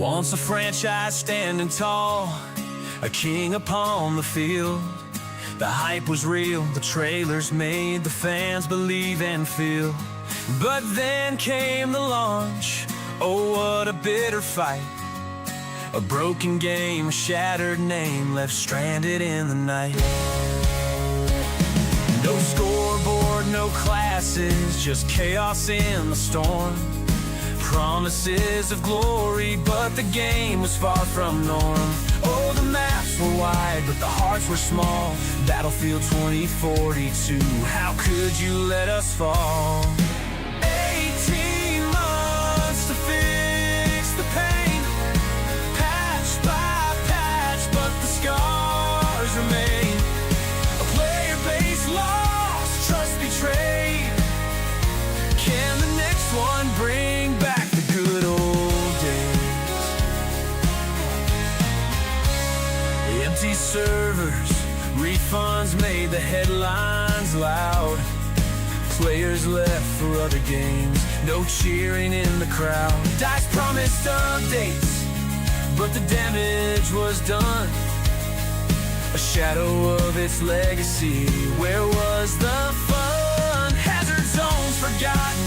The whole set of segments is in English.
Once a franchise standing tall, a king upon the field. The hype was real, the trailers made the fans believe and feel. But then came the launch, oh what a bitter fight. A broken game, a shattered name, left stranded in the night. No scoreboard, no classes, just chaos in the storm. Promises of glory, but the game was far from norm. Oh, the maps were wide, but the hearts were small. Battlefield 2042, how could you let us fall? 18 months to fix the pain, patch by patch, but the scars remain. A player base lost, trust betrayed. Can the next one bring back the good old days? Empty servers, refunds made the headlines loud. Players left for other games, no cheering in the crowd. DICE promised updates, but the damage was done. A shadow of its legacy, where was the fun? Hazard zones forgotten,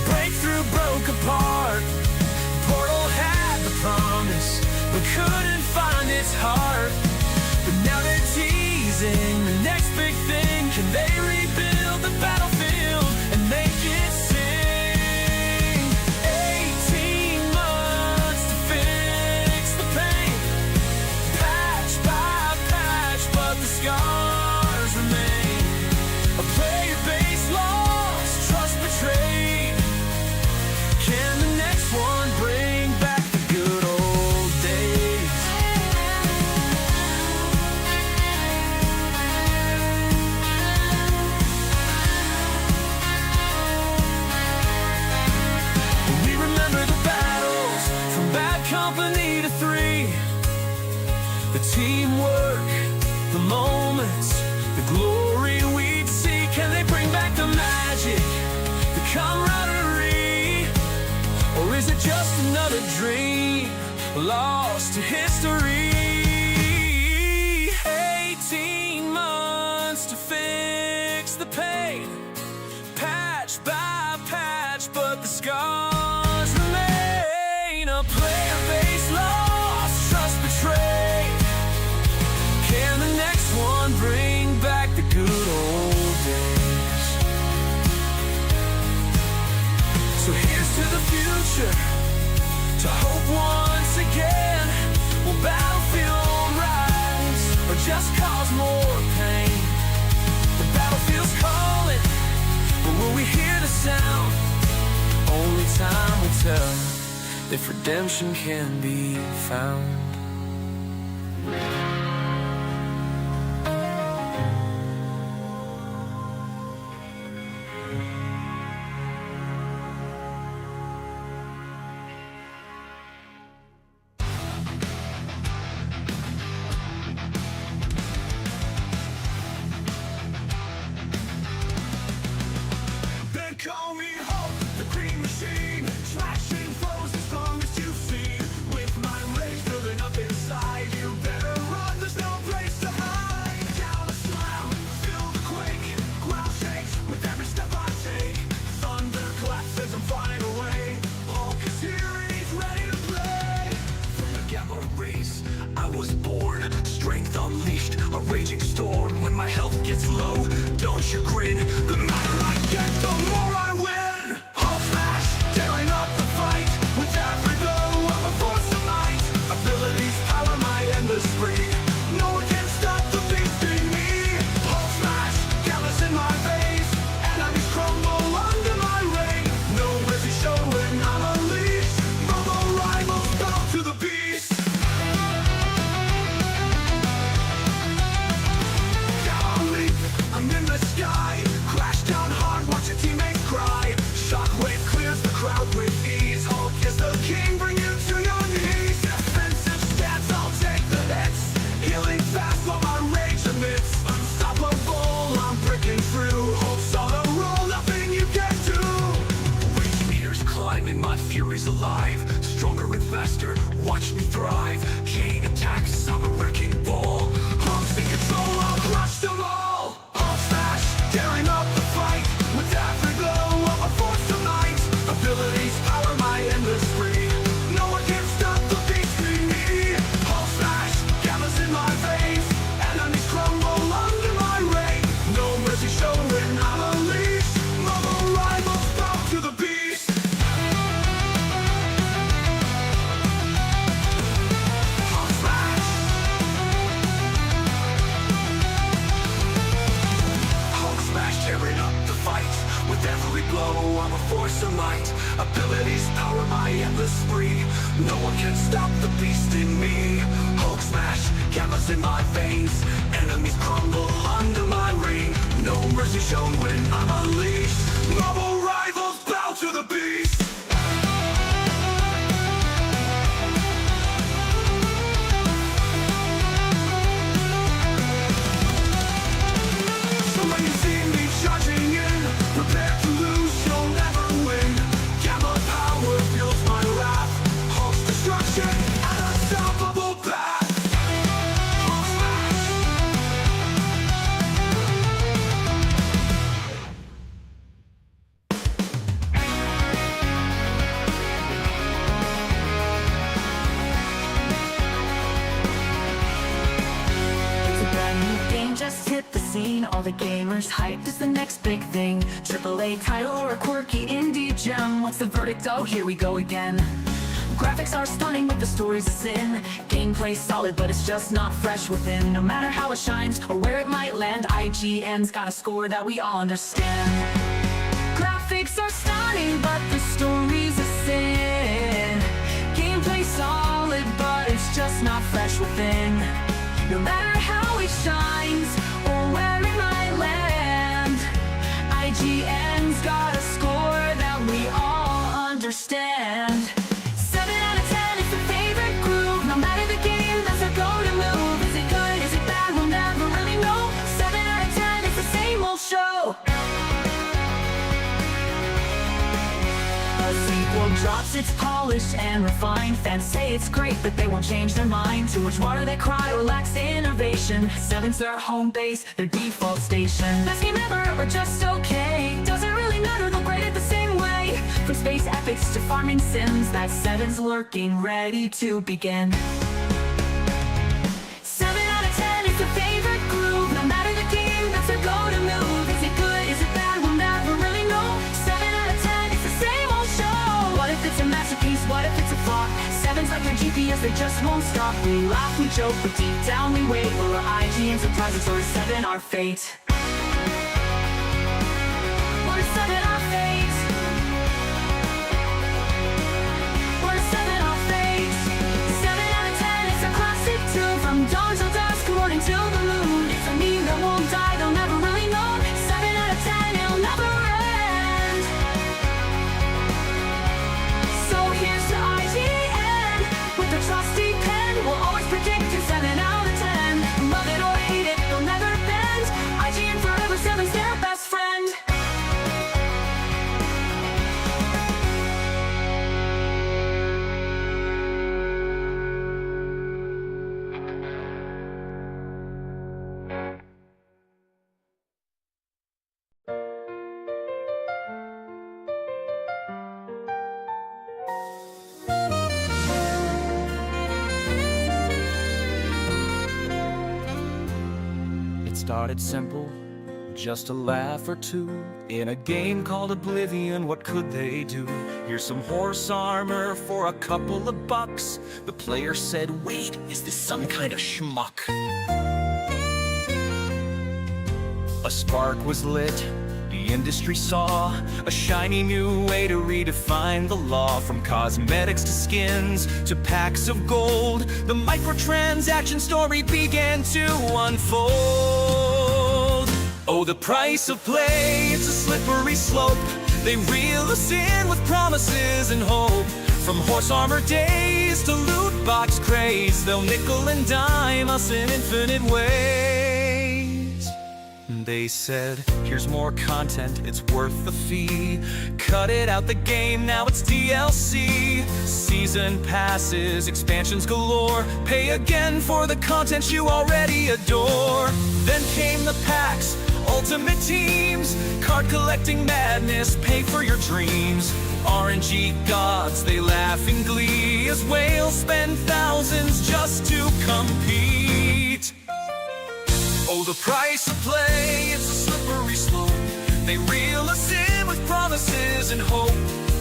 breakthrough broke apart. Portal had the promise, but couldn't find its heart. But now they're teasing the next big thing. Can they rebuild the battlefield and make it sing? 18 months to fix the pain, patch by patch, but the scars remain. A player base lost, trust betrayed. Can the next one bring back the good old days? We remember the battles from Bad Company to 3. The teamwork, the moments, the glory we'd see. Can they bring back the magic, the camaraderie? Or is it just another dream lost to history? 18 months to fix the pain, patch by patch, but the scars remain. A player base lost, trust betrayed. Can the next one bring back the good old days? So here's to the future, to hope once again. Will Battlefield rise, or just cause more pain? The battlefield's calling, but will we hear the sound? Only time will tell if redemption can be found. Call me Hulk, the green machine, slashing foes as long as you've seen. With my rage building up inside, you better run, there's no place to hide. Down a slam, feel the quake, ground shakes with every step I take. Thunder claps as I'm flying away. Hulk is here and he's ready to play. From the gamma race, I was born, strength unleashed, a raging storm. When my health gets low, don't you grin. The madder I get, the more I win. Hulk smash, tearing up the fight. With every blow, I'm a force of might. Abilities power my endless spree. No one can stop the beast in me. Hulk smash, callous in my face. Enemies crumble under my reign. No mercy show when I'm unleashed. Robo rivals bow to the beast. I'm in the sky. fight. With every blow, I'm a force of might. Abilities power my endless spree. No one can stop the beast in me. Hulk smash, gammas in my veins. Enemies crumble under my ring. No mercy shown when I'm unleashed. Marvel rivals bow to the beast. So when you see me charging in, prepare to lose, you'll never win. Gamma power fuels my wrath. Hulk's destruction, an unstoppable path. Hulk smash. It's a brand new game, just hit the scene. All the gamers hyped is the next big thing. AAA title or a quirky indie gem. What's the verdict? Oh, here we go again. Graphics are stunning, but the story's a sin. Gameplay solid, but it's just not fresh within. No matter how it shines or where it might land, IGN's got a score that we all understand. Graphics are stunning, but the story's a sin. Gameplay solid, but it's just not fresh within. No matter how it shines or where it might land, IGN's got a score that we all understand. 7 out of 10 is the favorite groove. No matter the game, there's a go-to move. Is it good? Is it bad? We'll never really know. 7 out of 10, it's the same old show. A sequel drops, it's polished and refined. Fans say it's great, but they won't change their mind. Too much water, they cry, or lacks innovation. 7's their home base, their default station. Best game ever, or just okay. Doesn't really matter, they'll grade it the same way. From space epics to farming sims, that 7's lurking, ready to begin. 7 out of 10 is the favorite groove. No matter the game, that's their go-to move. Is it good? Is it bad? We'll never really know. 7 out of 10, it's the same old show. What if it's a masterpiece? What if it's a flop? 7's like their GPS, they just won't stop. We laugh, we joke, but deep down we wait. Will our IGN surprises or is 7 our fate? Or is 7 our fate? Or is 7 our fate? 7 out of 10, it's a classic tune. From dawn till dusk, morning till the moon. It's a meme that won't die, they'll never really know. 7 out of 10, it'll never end. So here's to IGN. With the trusty pen, we'll always predict a 7 out of 10. Love it or hate it, they'll never bend. IGN forever, 7's their best friend. It started simple, just a laugh or two. In a game called Oblivion, what could they do? Here's some horse armor for a couple of bucks. The player said, wait, is this some kind of schmuck? A spark was lit, the industry saw a shiny new way to redefine the law. From cosmetics to skins to packs of gold, the microtransaction story began to unfold. Oh, the price of play, it's a slippery slope. They reel us in with promises and hope. From horse armor days to loot box craze, they'll nickel and dime us in infinite ways. They said, here's more content, it's worth the fee. Cut it out the game, now it's DLC. Season passes, expansions galore. Pay again for the content you already adore. Then came the packs, ultimate teams, card collecting madness, pay for your dreams. RNG gods, they laugh in glee as whales spend thousands just to compete. Oh, the price of play, it's a slippery slope. They reel us in with promises and hope.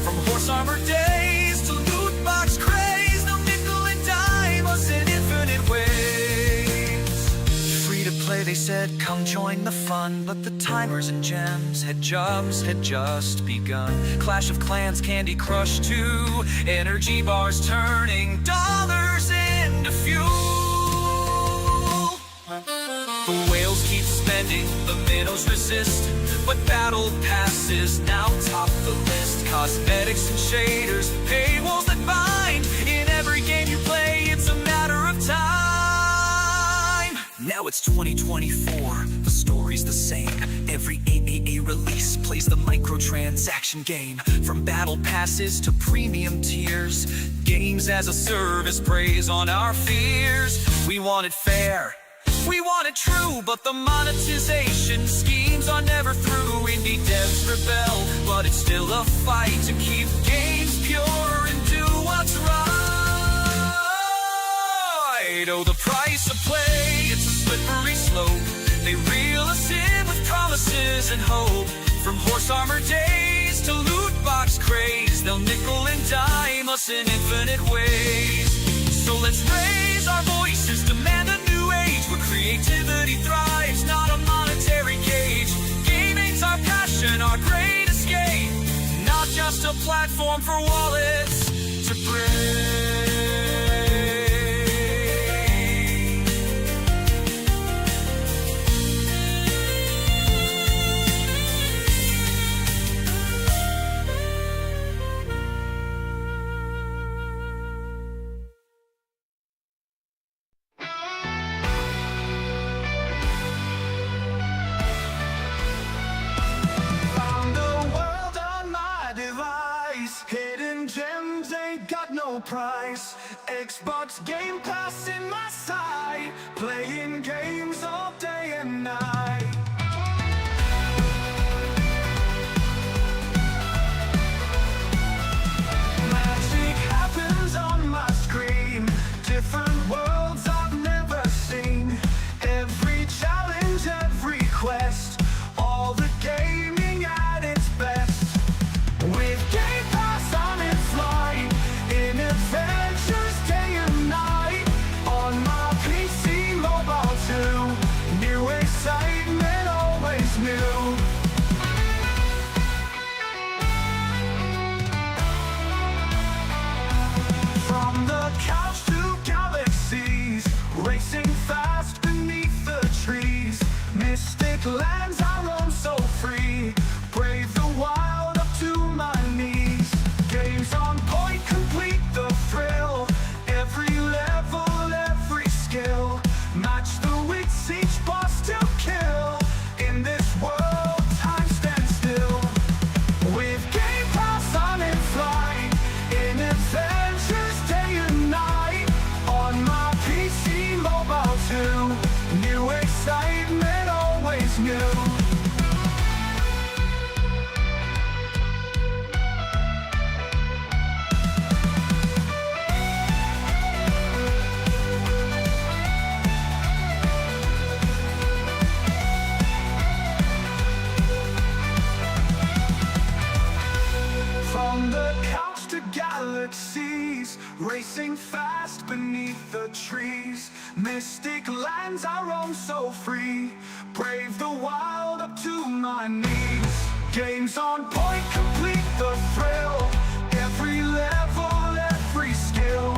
From horse armor days to loot box craze, no nickel and dime us in infinite ways. Free to play, they said, come join the fun. But the timers and gems had just begun. Clash of Clans, Candy Crush 2, energy bars turning dollars into fuel. The whales keep spending, the minnows resist, but battle passes now top the list. Cosmetics and shaders, paywalls that bind. In every game you play, it's a matter of time. Now it's 2024, the story's the same. Every AAA release plays the microtransaction game. From battle passes to premium tiers, games as a service preys on our fears. We want it fair, we want it true, but the monetization schemes are never through. Indie devs rebel, but it's still a fight to keep games pure and do what's right. Oh, the price of play, it's a slippery slope. They reel us in with promises and hope. From horse armor days to loot box craze, they'll nickel and dime us in infinite ways. So let's raise our voices, demand a new age where creativity thrives, not a monetary cage. Gaming's our passion, our great escape, not just a platform for wallets to praise. Found the world on my device. Hidden gems ain't got no price. Xbox Game Pass in my sight. Playing games all day and night. Magic happens on my screen. Different worlds I've never seen. Every challenge, every quest, all the gaming at its best. With Game Pass I'm in flight, in adventures day and night. On my PC, mobile too. New excitement, always new. From the couch to galaxies, racing fast beneath the trees. Mystic lands I roam so free, brave the wild up to my knees. Games on point, complete the thrill. Every level, every skill. Match the wits, each boss to kill. In this world, time stands still. With Game Pass I'm in flight, in adventures day and night. On my PC, mobile too. New excitement, always new. From the couch to galaxies, racing fast beneath the trees. Mystic lands I roam so free, brave the wild up to my knees. Games on point, complete the thrill. Every level, every skill.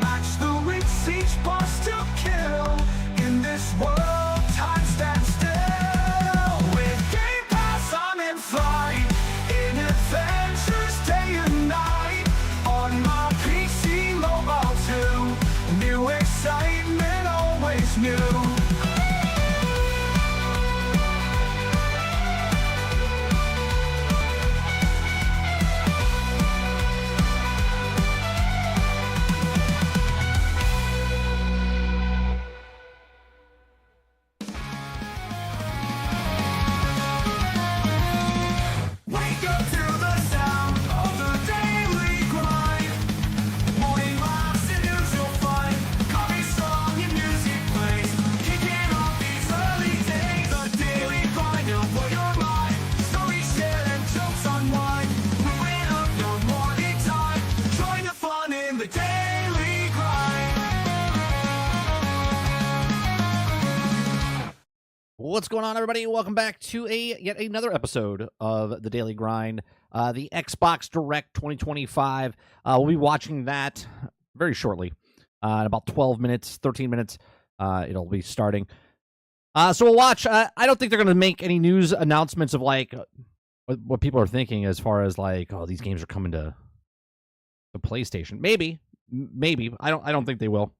Match the wits, each boss to kill. In this world, time stands still. With Game Pass I'm in flight, in adventures day and night. On my PC, mobile too. New excitement, always new. What's going on, everybody? Welcome back to yet another episode of the Daily Grind, the Xbox Direct 2025. We'll be watching that very shortly, in about 12 minutes, 13 minutes. It'll be starting. So we'll watch. I don't think they're going to make any news announcements of like what people are thinking as far as like, oh, these games are coming to the PlayStation. Maybe. I don't think they will.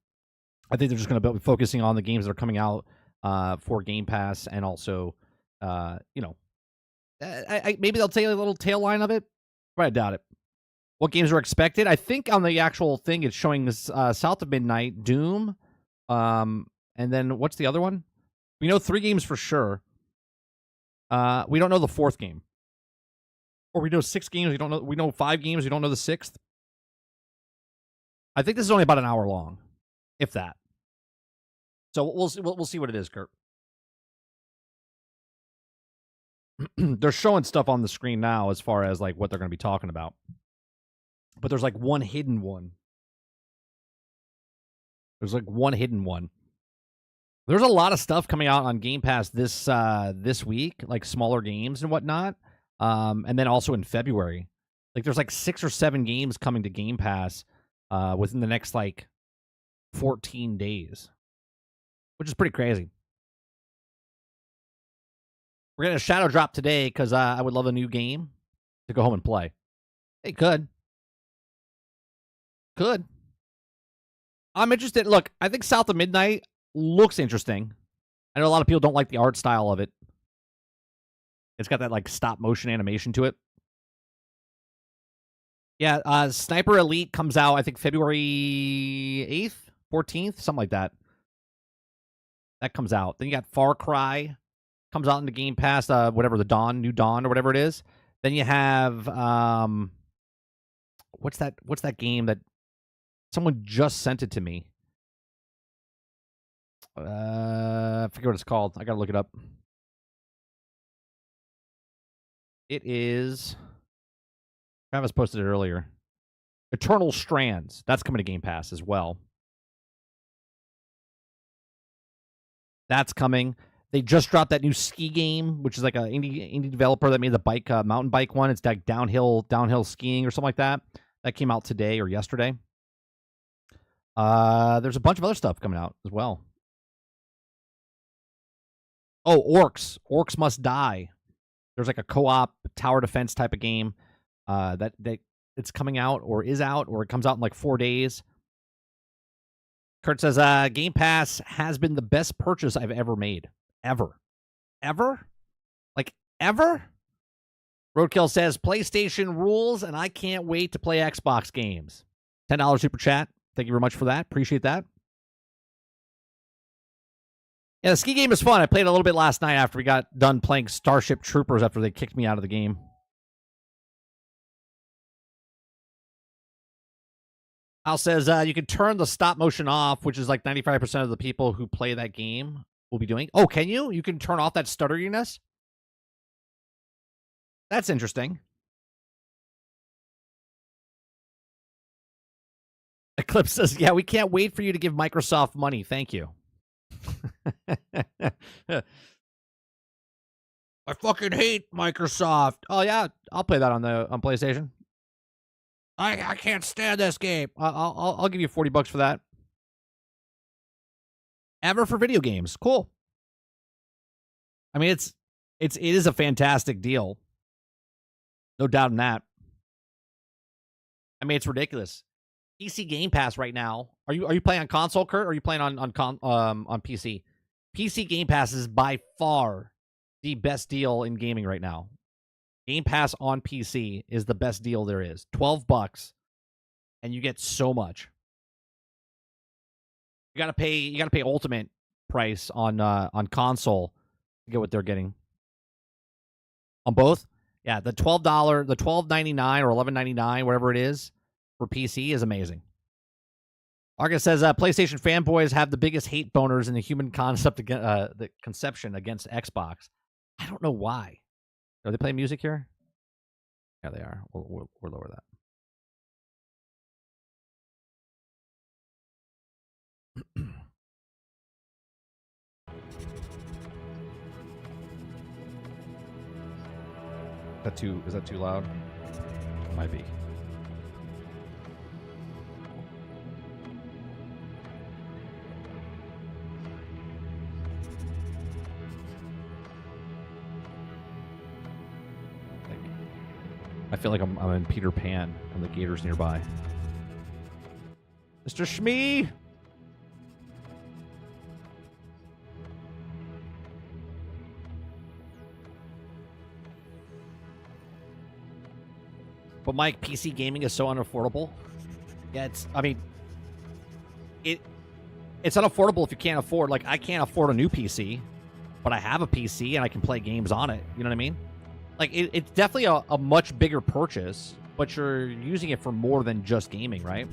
I think they're just going to be focusing on the games that are coming out for Game Pass, and also, maybe they'll take a little tail line of it, but I doubt it. What games are expected? I think on the actual thing, it's showing this South of Midnight, Doom, and then what's the other one? We know 3 games for sure. We don't know the 4th game, or we know 6 games. We don't know. We know 5 games. We don't know the 6th. I think this is only about an hour long, if that. So we'll see what it is, Kurt. They're showing stuff on the screen now as far as like what they're going to be talking about, but there's like one hidden one. There's a lot of stuff coming out on Game Pass this week, like smaller games and whatnot, and then also in February, like there's like 6 or 7 games coming to Game Pass within the next like 14 days. Which is pretty crazy. We're getting a shadow drop today because I would love a new game to go home and play. Hey, could. I'm interested. Look, I think South of Midnight looks interesting. I know a lot of people don't like the art style of it. It's got that like stop motion animation to it. Yeah, Sniper Elite comes out, I think, February 8th, 14th, something like that. That comes out. Then you got Far Cry. Comes out in the Game Pass, whatever, the New Dawn, or whatever it is. Then you have, what's that game that someone just sent it to me? I forget what it's called. I gotta look it up. It is, Travis posted it earlier. Eternal Strands. That's coming to Game Pass as well. That's coming. They just dropped that new ski game, which is like an indie developer that made the bike mountain bike one. It's like downhill skiing or something like that. That came out today or yesterday. There's a bunch of other stuff coming out as well. Oh, Orcs. Orcs Must Die. There's like a co-op tower defense type of game that it's coming out or is out, or it comes out in like 4 days. Kurt says, Game Pass has been the best purchase I've ever made. Ever? Like, ever? Roadkill says, PlayStation rules, and I can't wait to play Xbox games. $10 super chat. Thank you very much for that. Appreciate that. Yeah, the ski game is fun. I played a little bit last night after we got done playing Starship Troopers after they kicked me out of the game. Al says you can turn the stop motion off, which is like 95% of the people who play that game will be doing. Oh, can you? You can turn off that stutteriness? That's interesting. Eclipse says, yeah, we can't wait for you to give Microsoft money. Thank you. I fucking hate Microsoft. Oh, yeah, I'll play that on PlayStation. I can't stand this game. I'll give you $40 for that. Ever for video games, cool. I mean, it is a fantastic deal, no doubt in that. I mean, it's ridiculous. PC Game Pass right now. Are you playing on console, Kurt? Or are you playing on PC? PC Game Pass is by far the best deal in gaming right now. Game Pass on PC is the best deal there is. $12, and you get so much. You gotta pay Ultimate price on console to get what they're getting. On both, yeah, the $12, the $12.99 or $11.99, whatever it is, for PC is amazing. Argus says PlayStation fanboys have the biggest hate boners in the human concept the conception against Xbox. I don't know why. Are they playing music here? Yeah, they are. We'll lower that. Is that too loud? Might be. I feel like I'm in Peter Pan and the gators nearby. Mr. Shmee! But Mike, PC gaming is so unaffordable. Yeah, it's unaffordable if you can't afford, like, I can't afford a new PC, but I have a PC and I can play games on it. You know what I mean? Like, it's definitely a much bigger purchase, but you're using it for more than just gaming, right?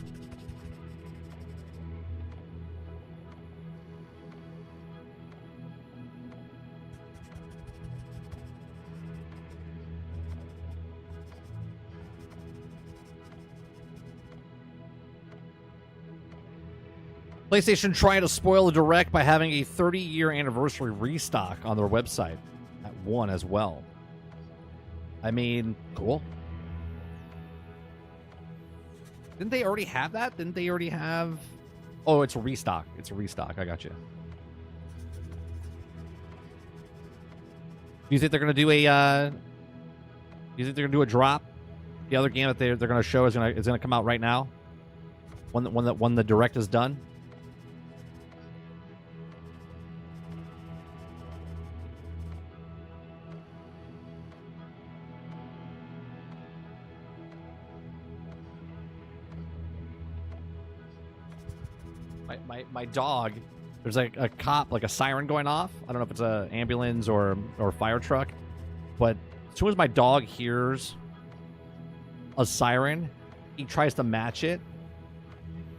PlayStation trying to spoil the Direct by having a 30-year anniversary restock on their website at 1 as well. I mean, cool. Didn't they already have that? Didn't they already have... Oh, it's a restock. It's a restock. I got you. Do you think they're going to do a... do you think they're going to do a drop? The other game that they're going to show is going to come out right now? When the Direct is done? My dog, there's like a cop, like a siren going off. I don't know if it's an ambulance or a fire truck, but as soon as my dog hears a siren, he tries to match it.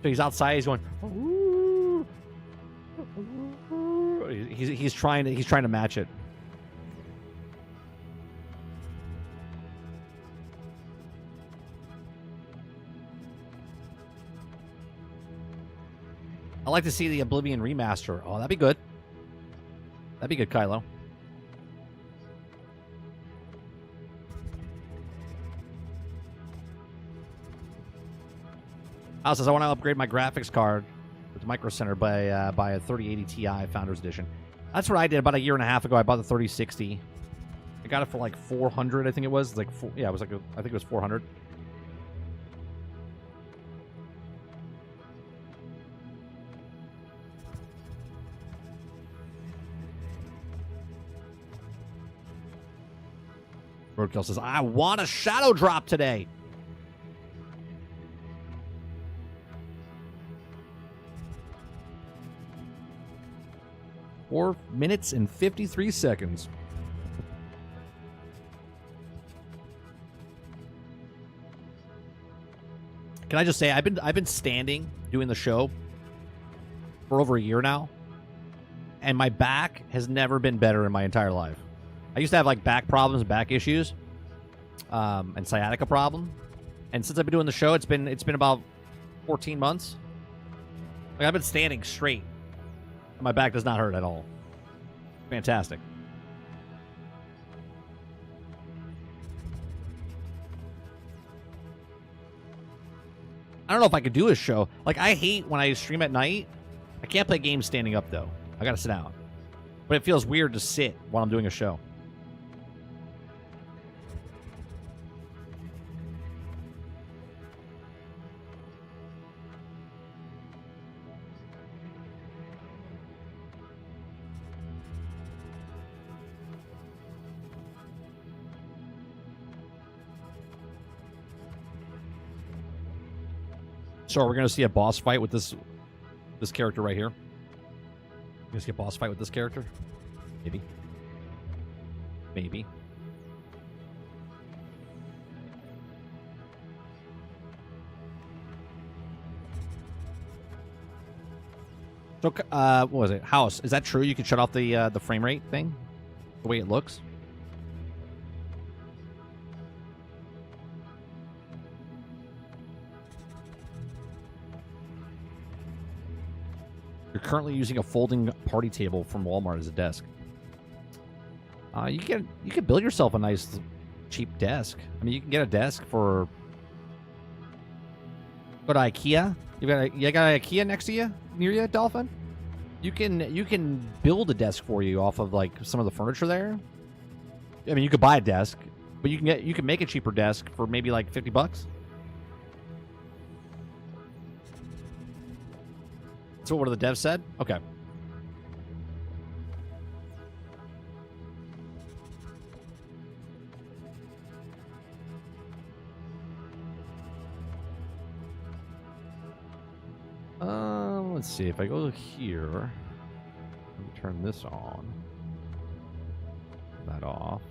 So he's outside, he's going, "Ooh, ooh." He's trying to match it. I'd like to see the Oblivion remaster. Oh, that'd be good. That'd be good, Kylo. Al says, I want to upgrade my graphics card with the Micro Center by a 3080 Ti Founders Edition. That's what I did about a year and a half ago. I bought the 3060. I got it for like 400, I think it was. Like, yeah, it was like, I think it was 400. Roadkill says, I want a shadow drop today. Four minutes and 53 seconds. Can I just say, I've been standing doing the show for over a year now, and my back has never been better in my entire life. I used to have like back problems, back issues, and sciatica problem. And since I've been doing the show, it's been about 14 months. Like, I've been standing straight, and my back does not hurt at all. Fantastic. I don't know if I could do a show. Like, I hate when I stream at night. I can't play games standing up though. I gotta sit down. But it feels weird to sit while I'm doing a show. So we're going to see a boss fight with this character right here. We're going to see a boss fight with this character? Maybe. Maybe. So, what was it? House, is that true? You can shut off the frame rate thing? The way it looks? You're currently using a folding party table from Walmart as a desk. You can build yourself a nice cheap desk. I mean, you can get a desk for. Go to IKEA. You got an IKEA next to you, near you, Dolphin. You can build a desk for you off of like some of the furniture there. I mean, you could buy a desk, but you can make a cheaper desk for maybe like $50. That's what one of the devs said. Okay. Let's see. If I go here, let me turn this on. That off.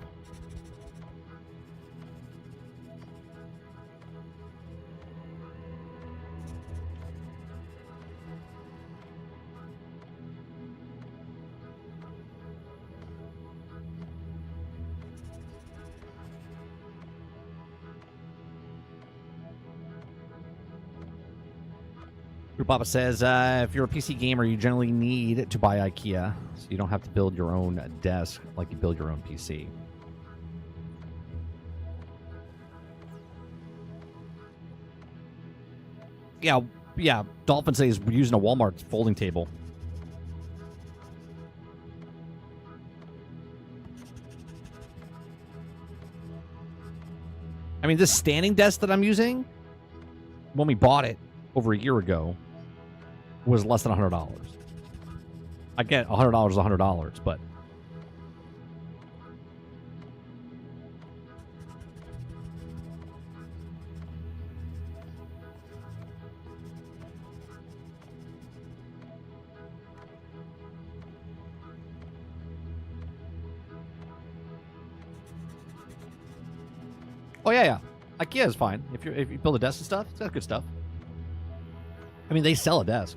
Papa says, if you're a PC gamer, you generally need to buy IKEA, so you don't have to build your own desk like you build your own PC. Yeah. Dolphin says we're using a Walmart folding table. I mean, this standing desk that I'm using, when we bought it over a year ago, was less than $100. I get $100 is $100, but oh yeah. IKEA is fine if you build a desk and stuff. It's got good stuff. I mean, they sell a desk.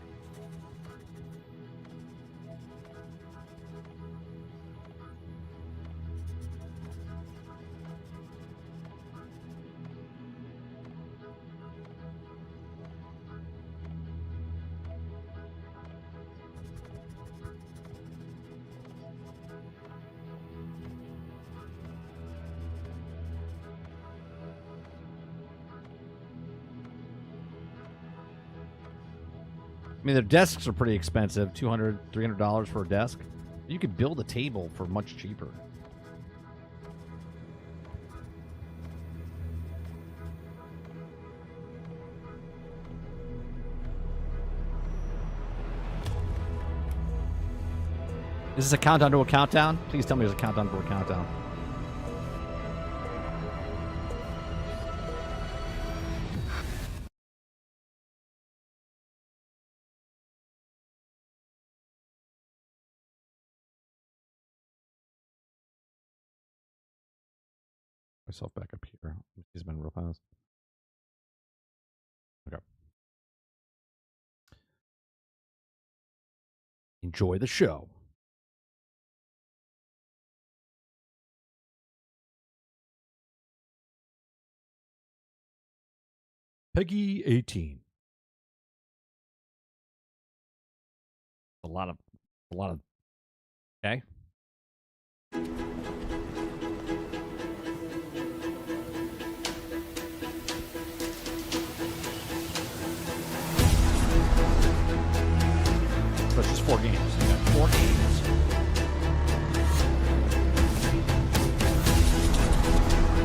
I mean, their desks are pretty expensive, $200, $300 for a desk. You could build a table for much cheaper. Is this a countdown to a countdown? Please tell me there's a countdown to a countdown. Myself back up here. He's been real fast. Okay. Enjoy the show. Peggy 18. A lot of okay. So it's just 4 games. You got 4 games.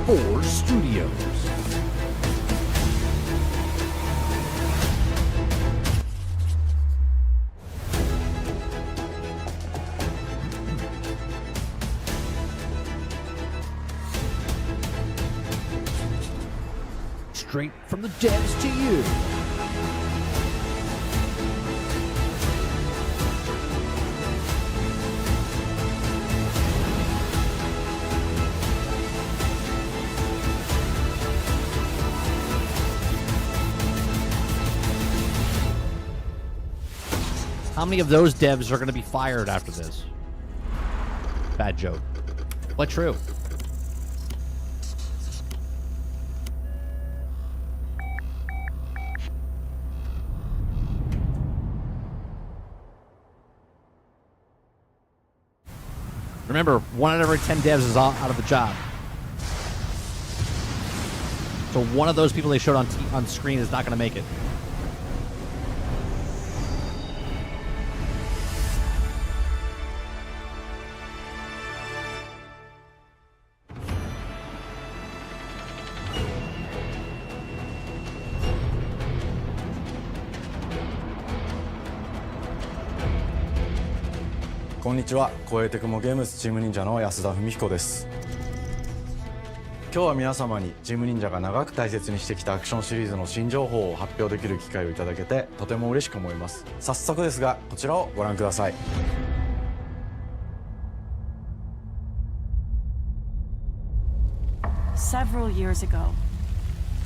Four studios. Straight from the devs to you. How many of those devs are going to be fired after this? Bad joke. But true. Remember, 1 out of every 10 devs is out of the job. So one of those people they showed on screen is not going to make it.こんにちは、光栄テクモゲームズチーム忍者の安田文彦です。今日は皆様にチーム忍者が長く大切にしてきたアクションシリーズの新情報を発表できる機会をいただけてとても嬉しく思います。早速ですがこちらをご覧ください。Several years ago,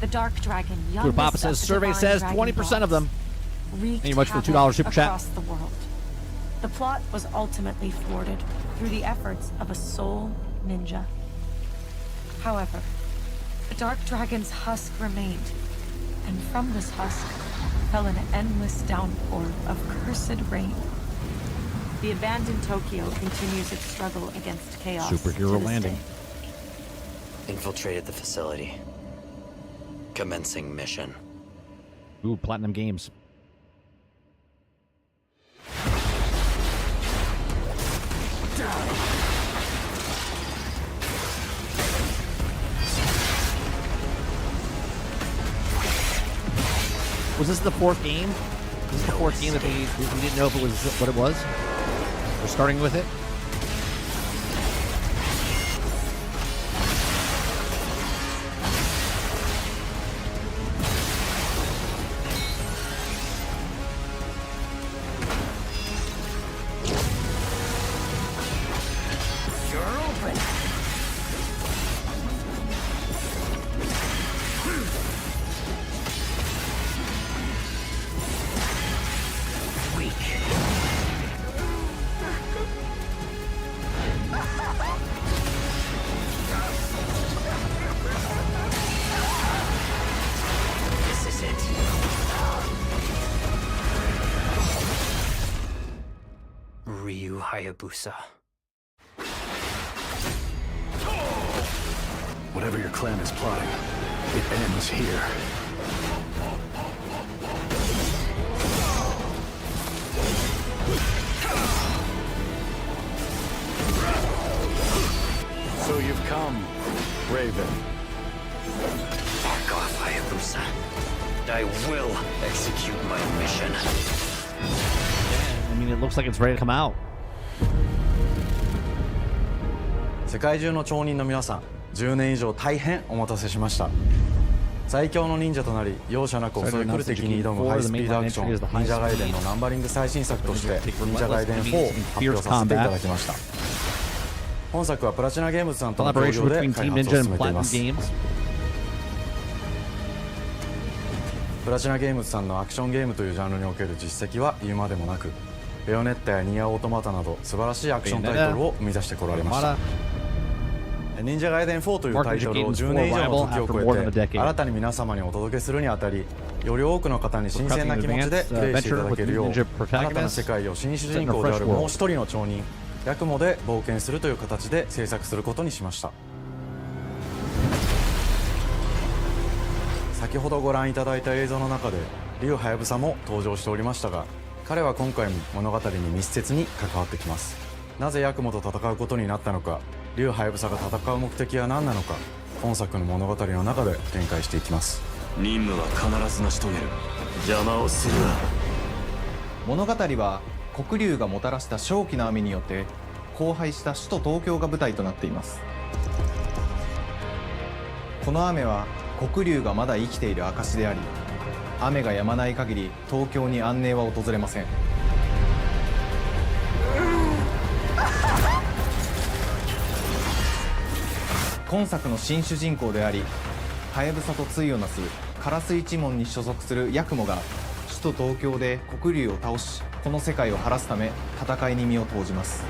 the Dark Dragon, youngest Papa of says the survey divine says dragon 20% of them. wreaked Thank you much for the $2 havoc super chat. across the world. The plot was ultimately thwarted through the efforts of a sole ninja. However, the Dark Dragon's husk remained, and from this husk fell an endless downpour of cursed rain. The abandoned Tokyo continues its struggle against chaos. Superhero to this landing. day. Infiltrated the facility. Commencing mission. Ooh, Platinum Games. Was this the fourth game? This is the fourth game that we didn't know if it was what it was? We're starting with it? This is it. Ryu Hayabusa. Whatever your clan is plotting, it ends here. So you've come, Raven. Back off, Hayabusa. I will execute my mission. I mean, it looks like it's ready to come out. 世界中の町人の皆さん、10年以上大変お待たせしました。最強の忍者となり容赦なく襲い来る敵に挑むハイスピードアクション忍者ガイデンのナンバリング最新作として忍者ガイデン4を発表させていただきました。本作はプラチナゲームズさんとの協 Collaboration 業で between 開 Team 発を Ninja 進 and めてい Platinum ます。 Games. プラチナゲームズさんのアクションゲームというジャンルにおける実績は言うまでもなく、ベヨネッタやニアオートマタなど素晴らしいアクションタイトルを生み出してこられました。忍者ガイデン4というタイトルを10年以上の時を超えて新たに皆様にお届けするにあたり、より多くの方に新鮮な気持ちでプレイしていただけるよう、新たな世界を新主人公であるもう一人の町人ヤクモで冒険するという形で制作することにしました。先ほどご覧いただいた映像の中で竜ハヤブサも登場しておりましたが、彼は今回も物語に密接に関わってきます。なぜヤクモと戦うことになったのか、竜ハヤブサが戦う目的は何なのか、本作の物語の中で展開していきます。任務は必ず成し遂げる。邪魔をするな。物語は黒竜がもたらした正気の雨によって荒廃した首都東京が舞台となっています。この雨は黒竜がまだ生きている証であり、雨が止まない限り東京に安寧は訪れません。今作の新主人公であり、ハヤブサと対をなすカラス一門に所属するヤクモが首都東京で黒竜を倒し、この世界を晴らすため戦いに身を投じます。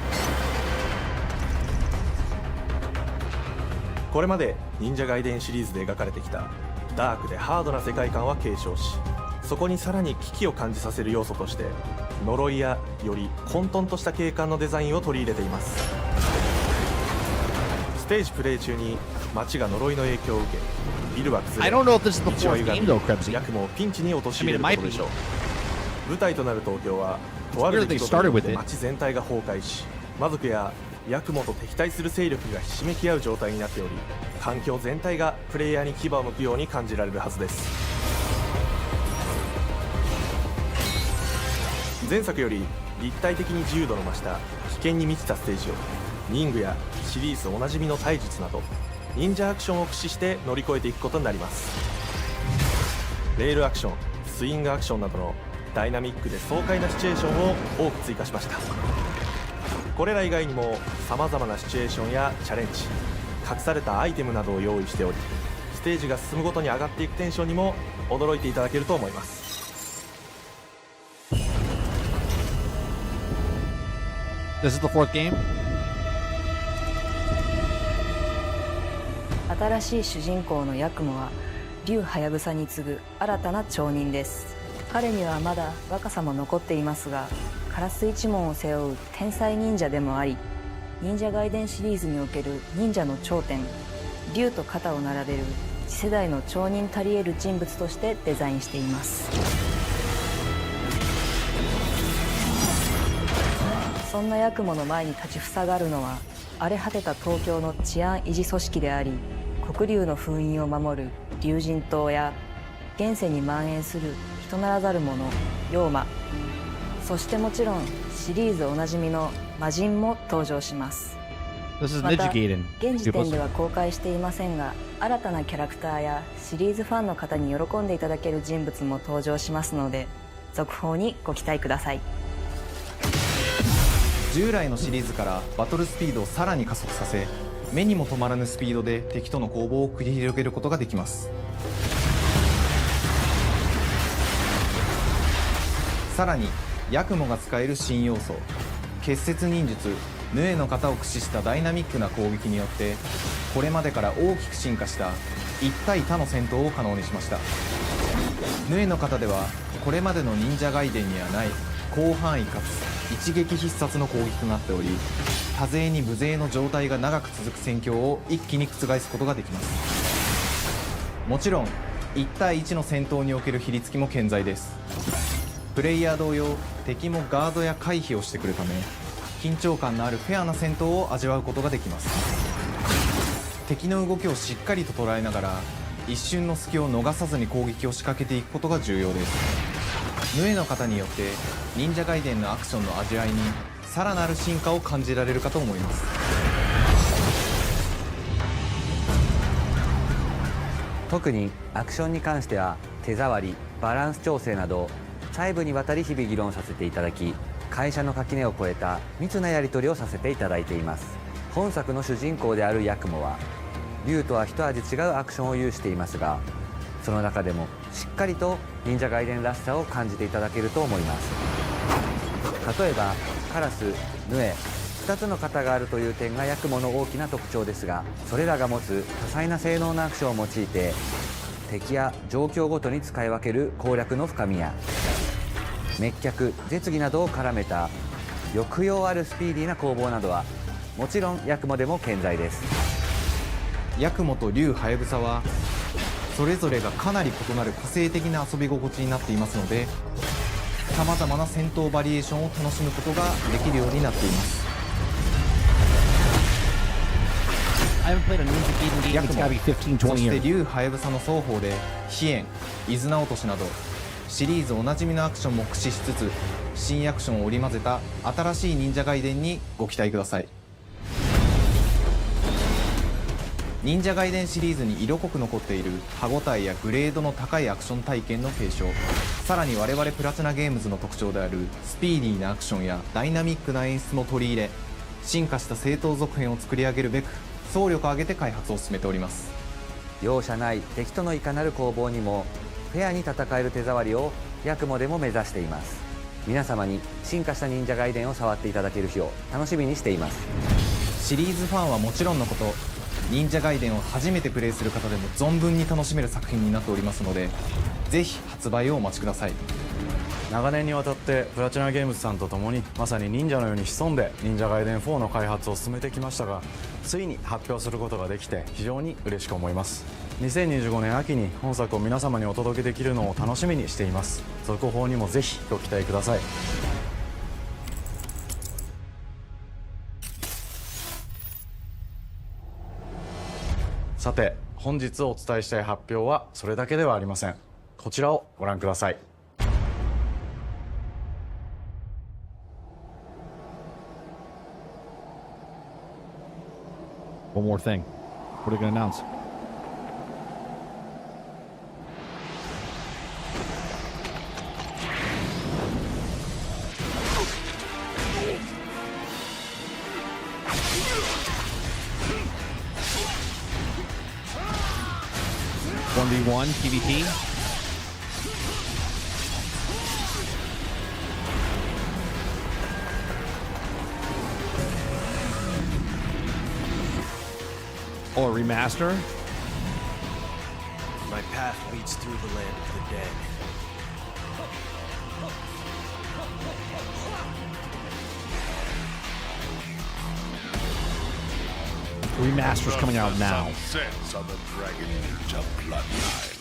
これまで忍者ガイデンシリーズで描かれてきたダークでハードな世界観は継承し、そこにさらに危機を感じさせる要素として呪いやより混沌とした景観のデザインを取り入れています。ステージプレイ中に街が呪いの影響を受けビルは崩 I れ don't know if this is the 道は fourth 歪 game み though, Krebsy. ヤクモをピンチに陥れることでしょう。舞台となる東京はとある出来事によって街全体が崩壊し、魔族やヤクモと敵対する勢力がひしめき合う状態になっており、環境全体がプレイヤーに牙を向くように感じられるはずです。前作より立体的に自由度の増した危険に満ちたステージを忍具やシリーズおなじみの体術など忍者アクションを駆使して乗り越えていくことになります。レールアクション、スイングアクションなどのダイナミックで爽快なシチュエーションを多く追加しました。これら以外にもさまざまなシチュエーションやチャレンジ、隠されたアイテムなどを用意しており、ステージが進むごとに上がっていくテンションにも驚いていただけると思います。This is the fourth game. 新しい主人公のヤクモは竜ハヤブサに次ぐ新たな町人です。彼にはまだ若さも残っていますが、カラス一門を背負う天才忍者でもあり、忍者外伝シリーズにおける忍者の頂点、竜と肩を並べる次世代の町人たり得る人物としてデザインしています。そんなヤクモの前に立ちふさがるのは、荒れ果てた東京の治安維持組織であり、黒竜の封印を守る竜神島や、現世に蔓延する人ならざる者妖魔、そしてもちろんシリーズおなじみの魔人も登場します。また現時点では公開していませんが、新たなキャラクターやシリーズファンの方に喜んでいただける人物も登場しますので、続報にご期待ください。従来のシリーズからバトルスピードをさらに加速させ、目にも止まらぬスピードで敵との攻防を繰り広げることができます。さらにヤクモが使える新要素、結節忍術ヌエの型を駆使したダイナミックな攻撃によって、これまでから大きく進化した1対他の戦闘を可能にしました。ヌエの型ではこれまでの忍者外伝にはない広範囲かつ一撃必殺の攻撃となっており、多勢に無勢の状態が長く続く戦況を一気に覆すことができます。もちろん1対1の戦闘におけるひりつきも健在です。プレイヤー同様、敵もガードや回避をしてくるため、緊張感のあるフェアな戦闘を味わうことができます。敵の動きをしっかりと捉えながら、一瞬の隙を逃さずに攻撃を仕掛けていくことが重要です。ヌエの型によって忍者外伝のアクションの味わいにさらなる進化を感じられるかと思います。特にアクションに関しては手触り、バランス調整など細部にわたり日々議論させていただき、会社の垣根を越えた密なやり取りをさせていただいています。本作の主人公であるヤクモは竜とは一味違うアクションを有していますが、その中でもしっかりと忍者外伝らしさを感じていただけると思います。例えばカラス、ヌエ、2つの型があるという点がヤクモの大きな特徴ですが、それらが持つ多彩な性能のアクションを用いて敵や状況ごとに使い分ける攻略の深みや、滅却、絶技などを絡めた抑揚あるスピーディーな攻防などはもちろんヤクモでも健在です。ヤクモと竜ハヤブサはそれぞれがかなり異なる個性的な遊び心地になっていますので、さまざまな戦闘バリエーションを楽しむことができるようになっています。ヤクモ、そして竜ハヤブサの双方で飛燕、伊豆名落としなどシリーズおなじみのアクションも駆使しつつ、新アクションを織り交ぜた新しい忍者外伝にご期待ください。忍者外伝シリーズに色濃く残っている歯ごたえやグレードの高いアクション体験の継承、さらに我々プラチナゲームズの特徴であるスピーディーなアクションやダイナミックな演出も取り入れ、進化した正当続編を作り上げるべく総力を挙げて開発を進めております。容赦ない敵とのいかなる攻防にもフェアに戦える手触りをヤクモでも目指しています。皆様に進化した忍者外伝を触っていただける日を楽しみにしています。シリーズファンはもちろんのこと、忍者外伝を初めてプレイする方でも存分に楽しめる作品になっておりますので、ぜひ発売をお待ちください。長年にわたってプラチナゲームズさんと共にまさに忍者のように潜んで忍者ガイデン4の開発を進めてきましたが、ついに発表することができて非常に嬉しく思います。2025年秋に本作を皆様にお届けできるのを楽しみにしています。続報にもぜひご期待ください。さて、本日お伝えしたい発表はそれだけではありません。こちらをご覧ください。One more thing. What are they going to announce? (1v1) PvP. Or remaster. My path leads through the land of the dead. Remaster's coming out now. Sense of the Dragon Ninja bloodline.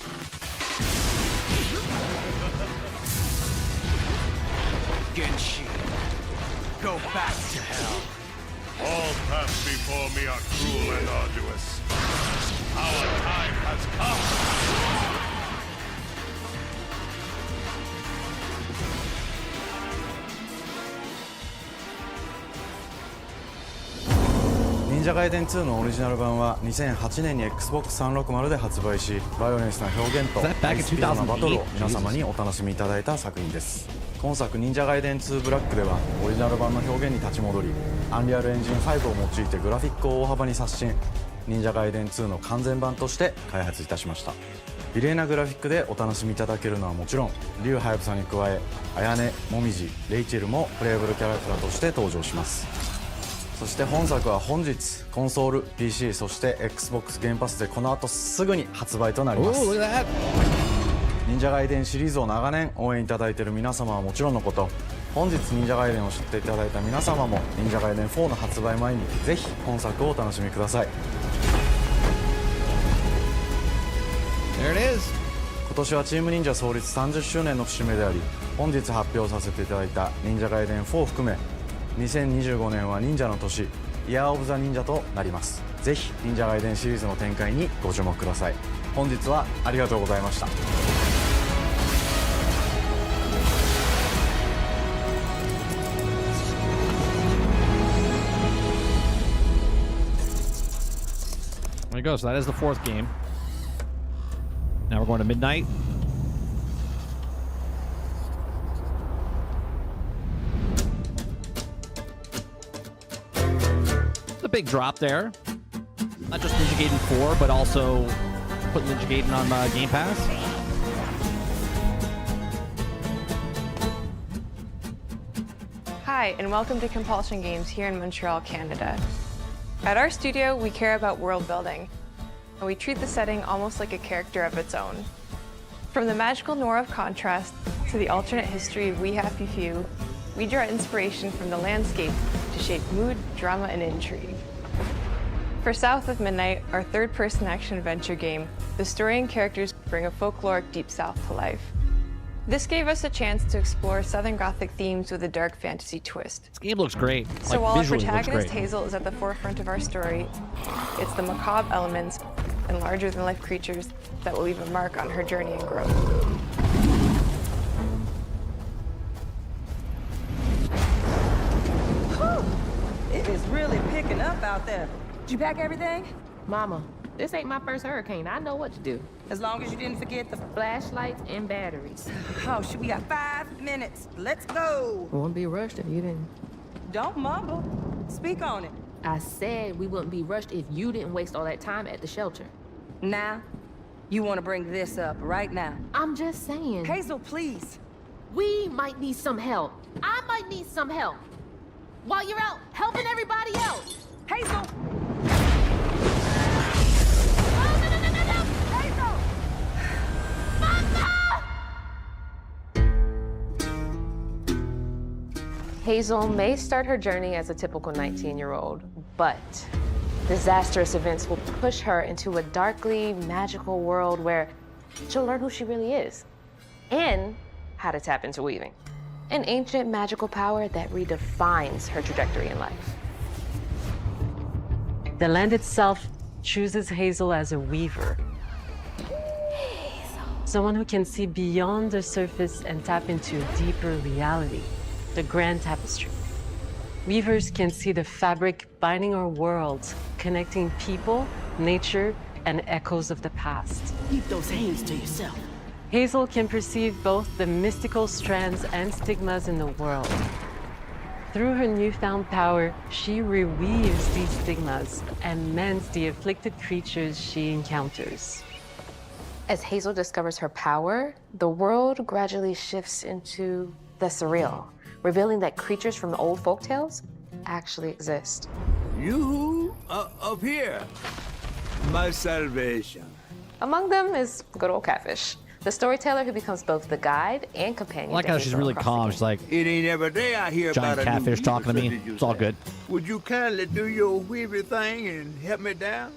Genshin, go back to hell. All paths before me are cruel and arduous. Our time has come. 忍者ガイデン2のオリジナル版は2008年に Xbox360 で発売し、バイオレンスな表現とハイスピードなバトルを皆様にお楽しみいただいた作品です。今作忍者ガイデン2ブラックではオリジナル版の表現に立ち戻り、アンリアルエンジン5を用いてグラフィックを大幅に刷新、忍者ガイデン2の完全版として開発いたしました。美麗なグラフィックでお楽しみいただけるのはもちろん、リュウハヤブサに加え綾音、もみじ、レイチェルもプレイブルキャラクターとして登場します。そして本作は本日コンソール、PC、そして Xbox ゲームパスでこの後すぐに発売となります。忍者ガイデンシリーズを長年応援いただいている皆様はもちろんのこと、本日忍者ガイデンを知っていただいた皆様も忍者ガイデン4の発売前にぜひ本作をお楽しみください。 There it is. 今年はチーム忍者創立30周年の節目であり、本日発表させていただいた忍者ガイデン4を含め2025年は忍者の年、イヤーオブザ忍者となります。ぜひ忍者ガイデンシリーズの展開にご注目ください。本日はありがとうございました。There you go. So that is the fourth game. Now we're going to Midnight. The big drop there. Not just Ninja Gaiden 4, but also put Ninja Gaiden on Game Pass. Hi, and welcome to Compulsion Games here in Montreal, Canada. At our studio, we care about world building, and we treat the setting almost like a character of its own. From the magical noir of Contrast to the alternate history of We Happy Few, we draw inspiration from the landscape to shape mood, drama, and intrigue. For South of Midnight, our third-person action-adventure game, the story and characters bring a folkloric Deep South to life. This gave us a chance to explore Southern Gothic themes with a dark fantasy twist. This game looks great. So while our protagonist Hazel is at the forefront of our story, it's the macabre elements and larger-than-life creatures that will leave a mark on her journey and growth. Whew. It is really picking up out there. Did you pack everything? Mama, this ain't my first hurricane. I know what to do. As long as you didn't forget the flashlights and batteries. Oh, shit, we got 5 minutes. Let's go. Won't be rushed if you didn't. Don't mumble. Speak on it. I said we wouldn't be rushed if you didn't waste all that time at the shelter. Now, you want to bring this up right now. I'm just saying. Hazel, please. We might need some help. I might need some help. While you're out helping everybody else. Hazel! Hazel may start her journey as a typical 19-year-old, but disastrous events will push her into a darkly magical world where she'll learn who she really is and how to tap into weaving, an ancient magical power that redefines her trajectory in life. The land itself chooses Hazel as a weaver. Someone who can see beyond the surface and tap into a deeper reality, the grand tapestry. Weavers can see the fabric binding our world, connecting people, nature, and echoes of the past. Keep those hands to yourself. Hazel can perceive both the mystical strands and stigmas in the world. Through her newfound power, she reweaves these stigmas and mends the afflicted creatures she encounters. As Hazel discovers her power, the world gradually shifts into the surreal, revealing that creatures from old folktales actually exist. You up here, my salvation. Among them is good old Catfish, the storyteller who becomes both the guide and companion. I like how she's really calm. She's like, it ain't every day I hear giant about a catfish new talking to me. weaver, It's all good. Would you kindly do your weavy thing and help me down?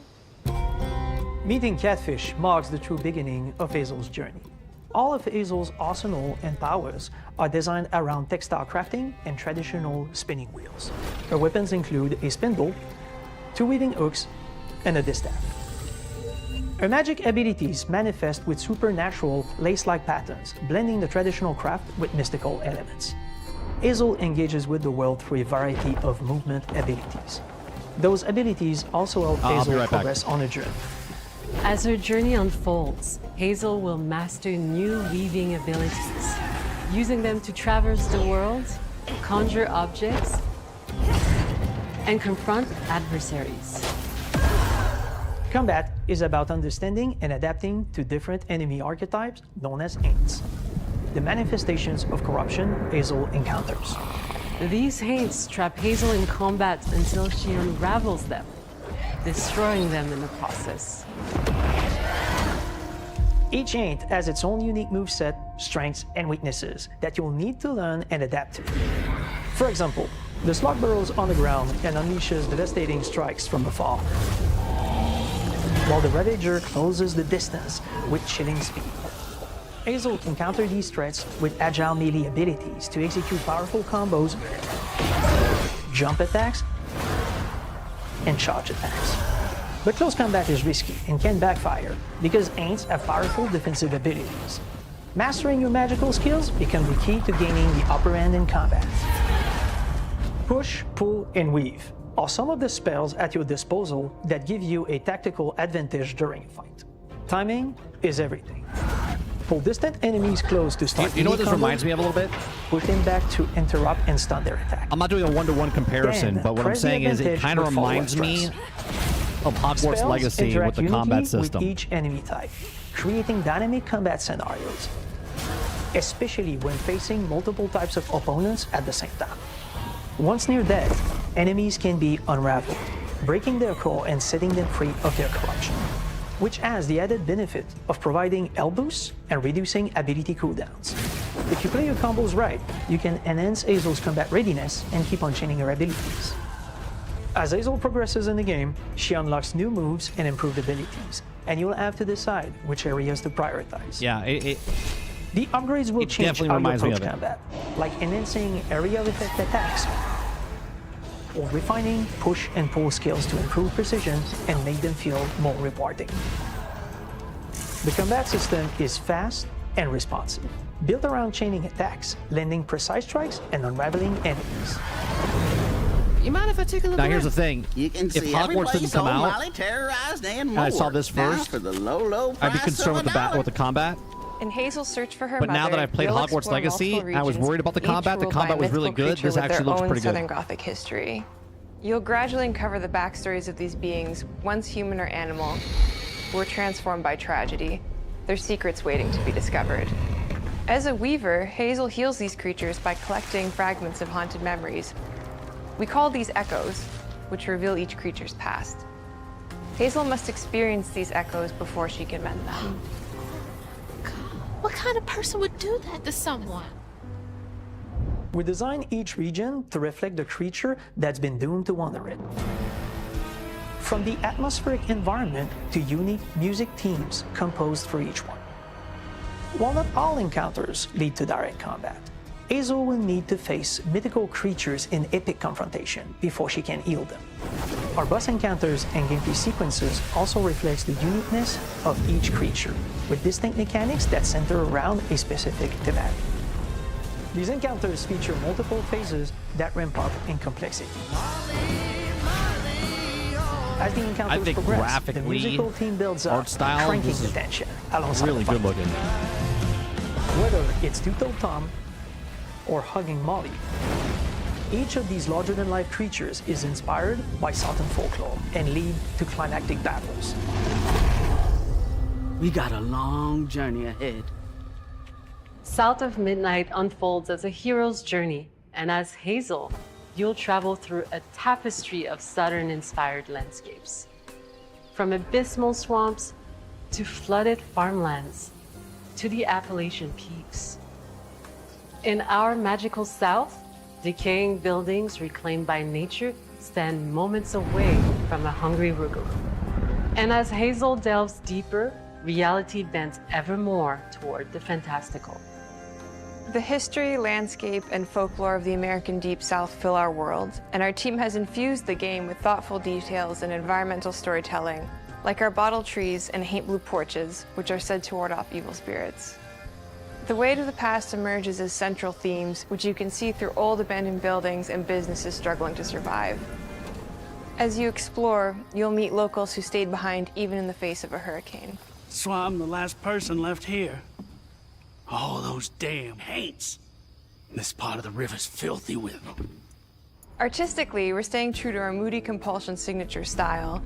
Meeting Catfish marks the true beginning of Hazel's journey. All of Hazel's arsenal and powers are designed around textile crafting and traditional spinning wheels. Her weapons include a spindle, 2 weaving hooks, and a distaff. Her magic abilities manifest with supernatural lace-like patterns, blending the traditional craft with mystical elements. Hazel engages with the world through a variety of movement abilities. Those abilities also help Hazel progress on her journey. As her journey unfolds, Hazel will master new weaving abilities, using them to traverse the world, conjure objects, and confront adversaries. Combat is about understanding and adapting to different enemy archetypes known as Haints, the manifestations of corruption Hazel encounters. These Haints trap Hazel in combat until she unravels them, destroying them in the process. Each Haint has its own unique moveset, strengths, and weaknesses that you'll need to learn and adapt to. For example, the Slug burrows on the ground and unleashes devastating strikes from afar, while the Ravager closes the distance with chilling speed. Hazel can counter these threats with agile melee abilities to execute powerful combos, jump attacks, and charge attacks. But close combat is risky and can backfire because Haints have powerful defensive abilities. Mastering your magical skills become the key to gaining the upper hand in combat. Push, pull, and weave are some of the spells at your disposal that give you a tactical advantage during a fight. Timing is everything. Pull distant enemies close to start. You know what this reminds me of a little bit? Push them back to interrupt and stun their attack. I'm not doing a one-to-one comparison, but what I'm saying is it kind of reminds me of Hogwarts Spells Legacy with the combat system. With each enemy type, creating dynamic combat scenarios, especially when facing multiple types of opponents at the same time. Once near death, enemies can be unraveled, breaking their core and setting them free of their corruption, which has the added benefit of providing health boosts and reducing ability cooldowns. If you play your combos right, you can enhance Hazel's combat readiness and keep on chaining her abilities. As Hazel progresses in the game, she unlocks new moves and improved abilities, and you'll have to decide which areas to prioritize. Yeah, the upgrades will change how you approach me of it. combat, like enhancing area of effect attacks, or refining push and pull skills to improve precision and make them feel more rewarding. The combat system is fast and responsive, built around chaining attacks, landing precise strikes, and unraveling enemies. You mind if I take a look? Now here's the thing: You can if see Hogwarts didn't come out, Molly terrorized and and I saw more. this Now first, for the low I'd be price concerned of with $1. with the combat. In Hazel's search for her But mother, now that I've played you'll Hogwarts explore Legacy, multiple I was regions, worried about the each combat. The ruled by combat was really mythical good. creature This with actually their looks own pretty good. Southern Gothic history. You'll gradually uncover the backstories of these beings, once human or animal, who were transformed by tragedy, their secrets waiting to be discovered. As a weaver, Hazel heals these creatures by collecting fragments of haunted memories. We call these echoes, which reveal each creature's past. Hazel must experience these echoes before she can mend them. What kind of person would do that to someone? We design each region to reflect the creature that's been doomed to wander it. From the atmospheric environment to unique music themes composed for each one. While not all encounters lead to direct combat, Hazel will need to face mythical creatures in epic confrontation before she can heal them. Our boss encounters and gameplay sequences also reflects the uniqueness of each creature, with distinct mechanics that center around a specific thematic. These encounters feature multiple phases that ramp up in complexity. As the encounters progress, the musical theme builds up, cranking the tension alongside really good looking. Whether it's Two-Toed Tom or hugging Molly, each of these larger-than-life creatures is inspired by Southern folklore and lead to climactic battles. We got a long journey ahead. South of Midnight unfolds as a hero's journey, and as Hazel, you'll travel through a tapestry of Southern-inspired landscapes. From abysmal swamps to flooded farmlands to the Appalachian peaks. In our magical South, decaying buildings reclaimed by nature stand moments away from a hungry Rougarou. And as Hazel delves deeper, reality bends ever more toward the fantastical. The history, landscape, and folklore of the American Deep South fill our world, and our team has infused the game with thoughtful details and environmental storytelling, like our bottle trees and haint blue porches, which are said to ward off evil spirits. The Way to the Past emerges as central themes, which you can see through old abandoned buildings and businesses struggling to survive. As you explore, you'll meet locals who stayed behind even in the face of a hurricane. So I'm the last person left here. All those damn haints. This part of the river's filthy with them. Artistically, we're staying true to our Moody Compulsion signature style.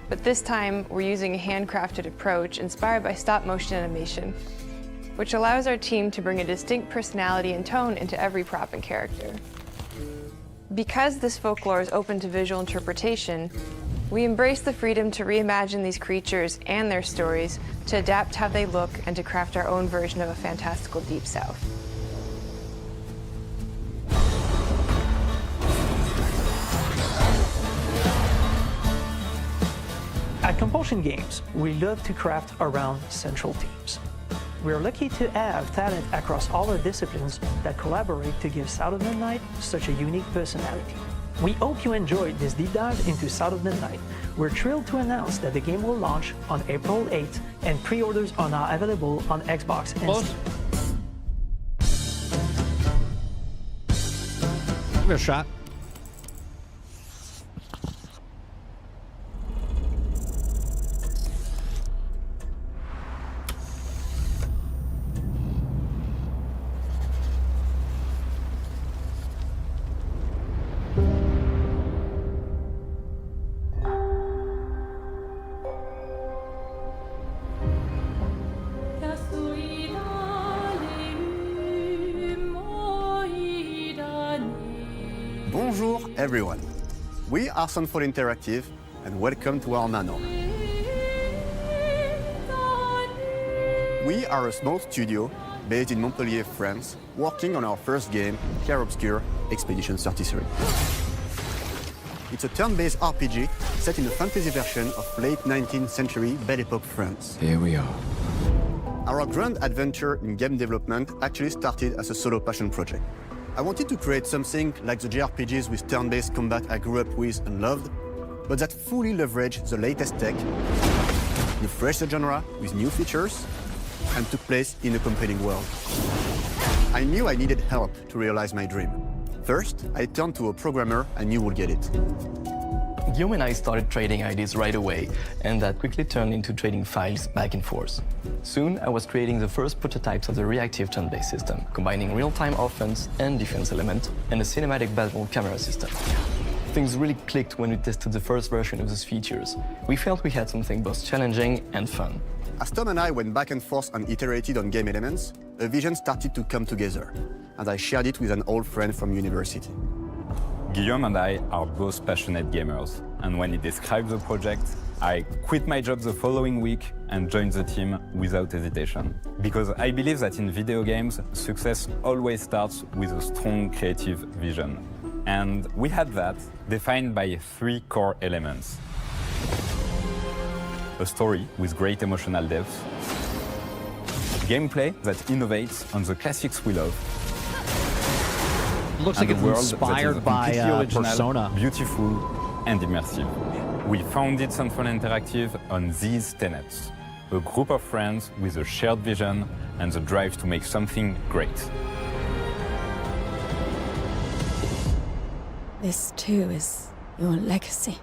But this time, we're using a handcrafted approach inspired by stop-motion animation, which allows our team to bring a distinct personality and tone into every prop and character. Because this folklore is open to visual interpretation, we embrace the freedom to reimagine these creatures and their stories, to adapt how they look, and to craft our own version of a fantastical Deep South. At Compulsion Games, we love to craft around central themes. We are lucky to have talent across all our disciplines that collaborate to give South of Midnight such a unique personality. We hope you enjoyed this deep dive into South of Midnight. We're thrilled to announce that the game will launch on April 8th, and pre-orders are now available on Xbox and Steam. Give it a shot. Bonjour everyone. We are Sunfall Interactive and welcome to our manor. We are a small studio based in Montpellier, France, working on our first game, Clair Obscur Expedition 33. It's a turn-based RPG set in a fantasy version of late 19th century Belle Epoque France. Here we are. Our grand adventure in game development actually started as a solo passion project. I wanted to create something like the JRPGs with turn-based combat I grew up with and loved, but that fully leveraged the latest tech, refreshed the genre with new features, and took place in a compelling world. I knew I needed help to realize my dream. First, I turned to a programmer I knew would get it. Guillaume and I started trading ideas right away, and that quickly turned into trading files back and forth. Soon, I was creating the first prototypes of the reactive turn-based system, combining real-time offense and defense elements, and a cinematic battle camera system. Things really clicked when we tested the first version of those features. We felt we had something both challenging and fun. As Tom and I went back and forth and iterated on game elements, a vision started to come together, and I shared it with an old friend from university. Guillaume and I are both passionate gamers, and when he described the project, I quit my job the following week and joined the team without hesitation. Because I believe that in video games, success always starts with a strong creative vision. And we had that, defined by 3 core elements. A story with great emotional depth, gameplay that innovates on the classics we love. Looks like it's inspired by original, Persona. Beautiful and immersive. We founded Central Interactive on these tenets. A group of friends with a shared vision and the drive to make something great. This too is your legacy.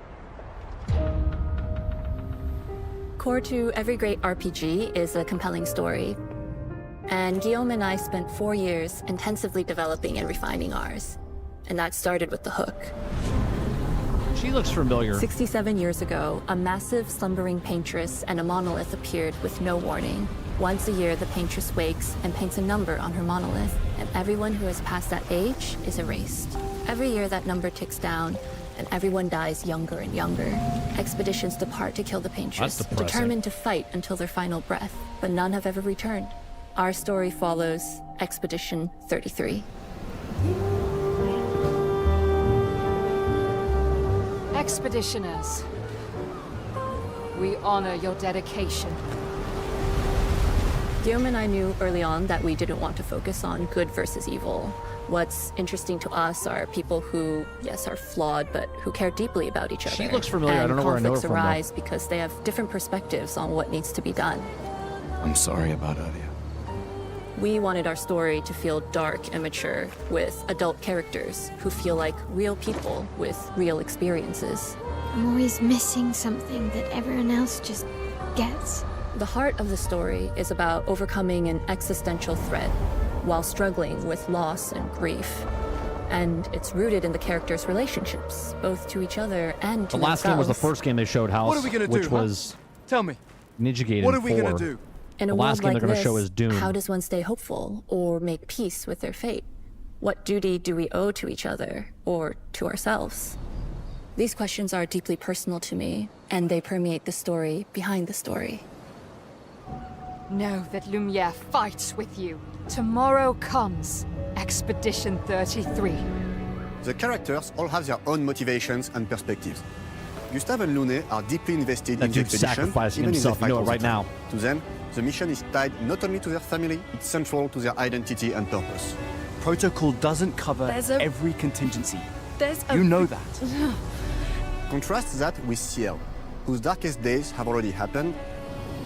Core to every great RPG is a compelling story. And Guillaume and I spent 4 years intensively developing and refining ours. And that started with the hook. She looks familiar. 67 years ago, a massive slumbering paintress and a monolith appeared with no warning. Once a year, the paintress wakes and paints a number on her monolith, and everyone who has passed that age is erased. Every year, that number ticks down, and everyone dies younger and younger. Expeditions depart to kill the paintress, determined to fight until their final breath, but none have ever returned. Our story follows Expedition 33. Expeditioners, we honor your dedication. Guillaume and I knew early on that we didn't want to focus on good versus evil. What's interesting to us are people who, yes, are flawed, but who care deeply about each other. She looks familiar. I don't know where I know her from. Conflicts arise because they have different perspectives on what needs to be done. I'm sorry about earlier. We wanted our story to feel dark and mature, with adult characters who feel like real people with real experiences. I'm always missing something that everyone else just gets. The heart of the story is about overcoming an existential threat while struggling with loss and grief. And it's rooted in the characters' relationships, both to each other and to the last game was the themselves. first game they showed, House, What are we gonna which do, was Tell me. Ninja Gaiden What are we 4. gonna do? In the a last world game like they're going to this, show is Doom. how does one stay hopeful or make peace with their fate? What duty do we owe to each other or to ourselves? These questions are deeply personal to me, and they permeate the story behind the story. Know that Lumiere fights with you. Tomorrow comes Expedition 33. The characters all have their own motivations and perspectives. Gustave and Lune are deeply invested That in the dude's expedition, sacrificing even himself, in you the know it right now. To them, the mission is tied not only to their family, it's central to their identity and purpose. Protocol doesn't cover There's a- every contingency. There's a... You know that. Contrast that with Ciel, whose darkest days have already happened.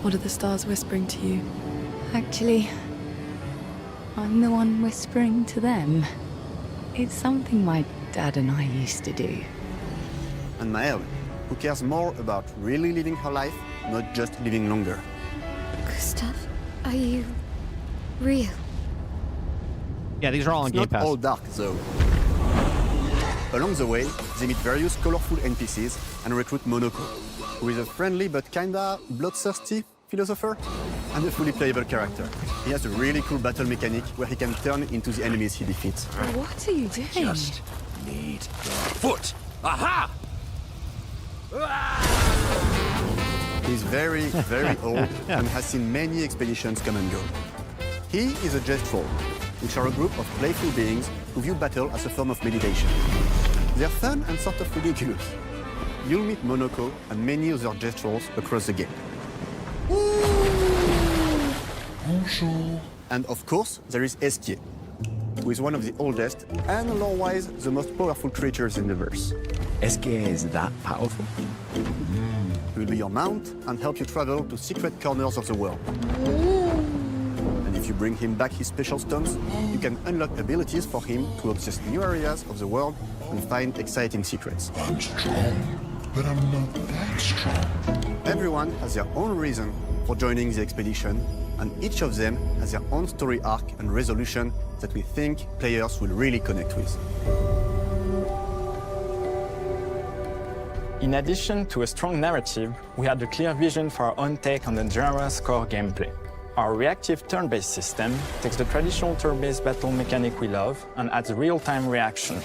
What are the stars whispering to you? Actually, I'm the one whispering to them. It's something my dad and I used to do. And Maëlle, who cares more about really living her life, not just living longer. Gustav, are you real? Yeah, these are all on It's Game not Pass. all dark, though. Along the way, they meet various colorful NPCs and recruit Monoko, who is a friendly but kinda bloodthirsty philosopher and a fully playable character. He has a really cool battle mechanic where he can turn into the enemies he defeats. What are you doing? Just need your foot. Aha! He's very, very old and has seen many expeditions come and go. He is a Jest Troll, which are a group of playful beings who view battle as a form of meditation. They're fun and sort of ridiculous. You'll meet Monoko and many other Jest Trolls across the game. Bonjour. And of course, there is Esquier, who is one of the oldest and lore-wise the most powerful creatures in the verse. Esquier is that powerful? He will be your mount and help you travel to secret corners of the world. And if you bring him back his special stones, you can unlock abilities for him to access new areas of the world and find exciting secrets. I'm strong, but I'm not that strong. Everyone has their own reason for joining the expedition, and each of them has their own story arc and resolution that we think players will really connect with. In addition to a strong narrative, we had a clear vision for our own take on the genre's core gameplay. Our reactive turn-based system takes the traditional turn-based battle mechanic we love and adds real-time reaction,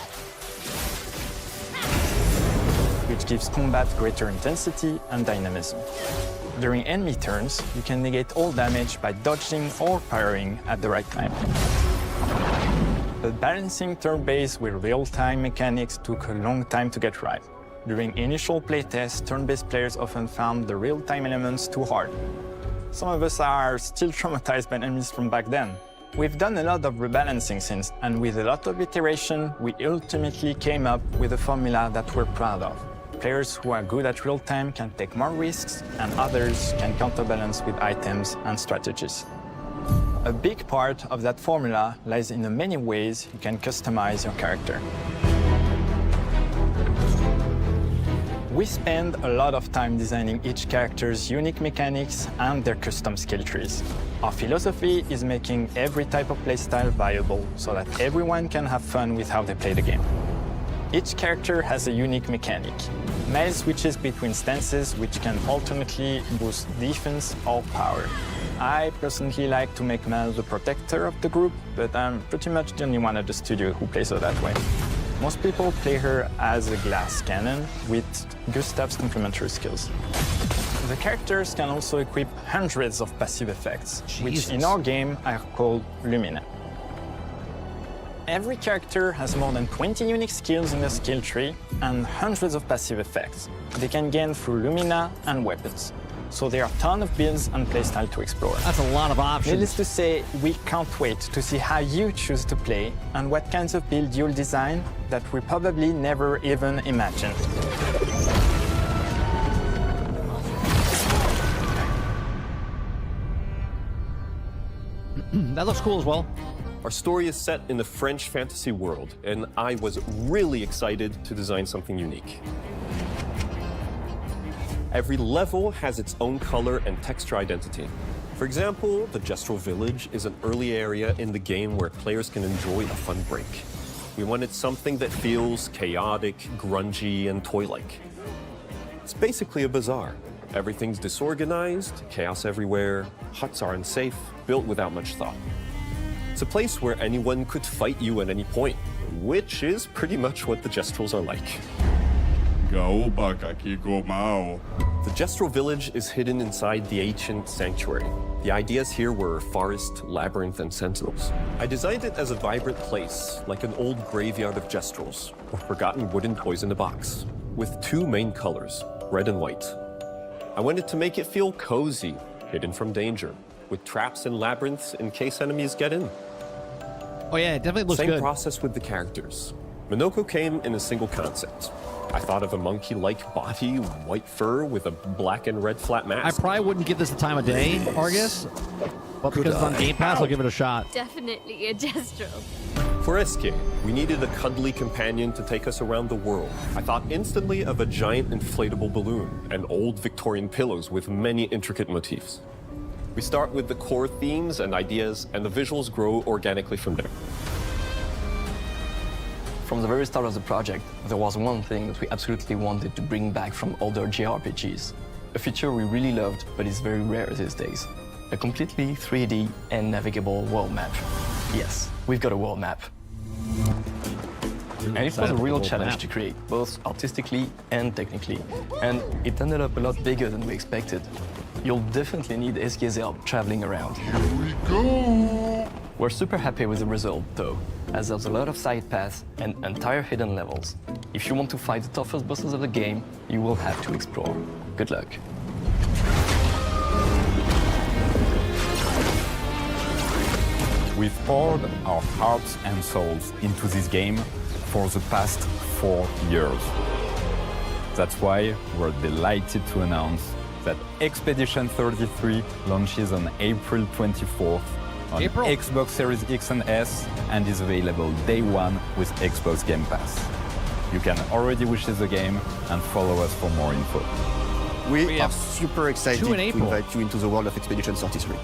which gives combat greater intensity and dynamism. During enemy turns, you can negate all damage by dodging or firing at the right time. But balancing turn-based with real-time mechanics took a long time to get right. During initial playtests, turn-based players often found the real-time elements too hard. Some of us are still traumatized by enemies from back then. We've done a lot of rebalancing since, and with a lot of iteration, we ultimately came up with a formula that we're proud of. Players who are good at real-time can take more risks, and others can counterbalance with items and strategies. A big part of that formula lies in the many ways you can customize your character. We spend a lot of time designing each character's unique mechanics and their custom skill trees. Our philosophy is making every type of playstyle viable so that everyone can have fun with how they play the game. Each character has a unique mechanic. Miles switches between stances which can alternately boost defense or power. I personally like to make Mel the protector of the group, but I'm pretty much the only one at the studio who plays her that way. Most people play her as a glass cannon with Gustav's complementary skills. The characters can also equip hundreds of passive effects, which in our game are called Lumina. Every character has more than 20 unique skills in the skill tree and hundreds of passive effects they can gain through Lumina and weapons. So there are a ton of builds and playstyle to explore. That's a lot of options. Needless to say, we can't wait to see how you choose to play and what kinds of build you'll design that we probably never even imagined. That looks cool as well. Our story is set in the French fantasy world, and I was really excited to design something unique. Every level has its own color and texture identity. For example, the Gestrel Village is an early area in the game where players can enjoy a fun break. We wanted something that feels chaotic, grungy, and toy-like. It's basically a bazaar. Everything's disorganized, chaos everywhere, huts are unsafe, built without much thought. It's a place where anyone could fight you at any point, which is pretty much what the Gestrels are like. The Gestrel Village is hidden inside the ancient sanctuary. The ideas here were forest, labyrinth, and sentinels. I designed it as a vibrant place, like an old graveyard of Gestrels, or forgotten wooden toys in a box, with two main colors, red and white. I wanted to make it feel cozy, hidden from danger, with traps and labyrinths in case enemies get in. Oh yeah, it definitely looks good. Same process with the characters. Minoko came in a single concept. I thought of a monkey-like body, white fur with a black and red flat mask. I probably wouldn't give this the time of day, Argus, but because it's on Game Pass, I'll give it a shot. Definitely a Gestrel. For Eske, we needed a cuddly companion to take us around the world. I thought instantly of a giant inflatable balloon and old Victorian pillows with many intricate motifs. We start with the core themes and ideas, and the visuals grow organically from there. From the very start of the project, there was one thing that we absolutely wanted to bring back from older JRPGs. A feature we really loved, but is very rare these days. A completely 3D and navigable world map. Yes, we've got a world map. And it was a real challenge to create, both artistically and technically. And it ended up a lot bigger than we expected. You'll definitely need Eske's help traveling around. Here we go! We're super happy with the result, though, as there's a lot of side paths and entire hidden levels. If you want to fight the toughest bosses of the game, you will have to explore. Good luck. We've poured our hearts and souls into this game for the past 4 years. That's why we're delighted to announce that Expedition 33 launches on April 24th on Xbox Series X and S and is available day one with Xbox Game Pass. You can already wishlist the game and follow us for more info. We are super excited to invite you into the world of Expedition 33.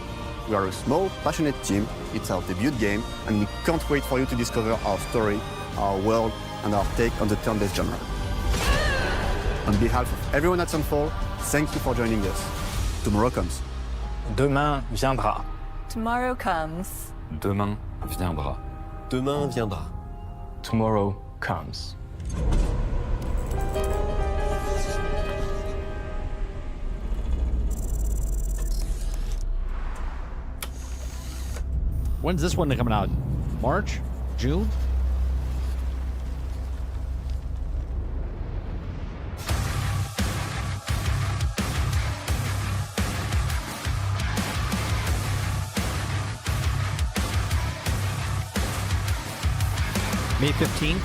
We are a small, passionate team, it's our debut game, and we can't wait for you to discover our story, our world, and our take on the turn-based genre. On behalf of everyone at Sunfall, thank you for joining us. Tomorrow comes. Demain viendra. Tomorrow comes. Demain viendra. Demain viendra. Tomorrow comes. When's this one coming out? March? June? May 15th?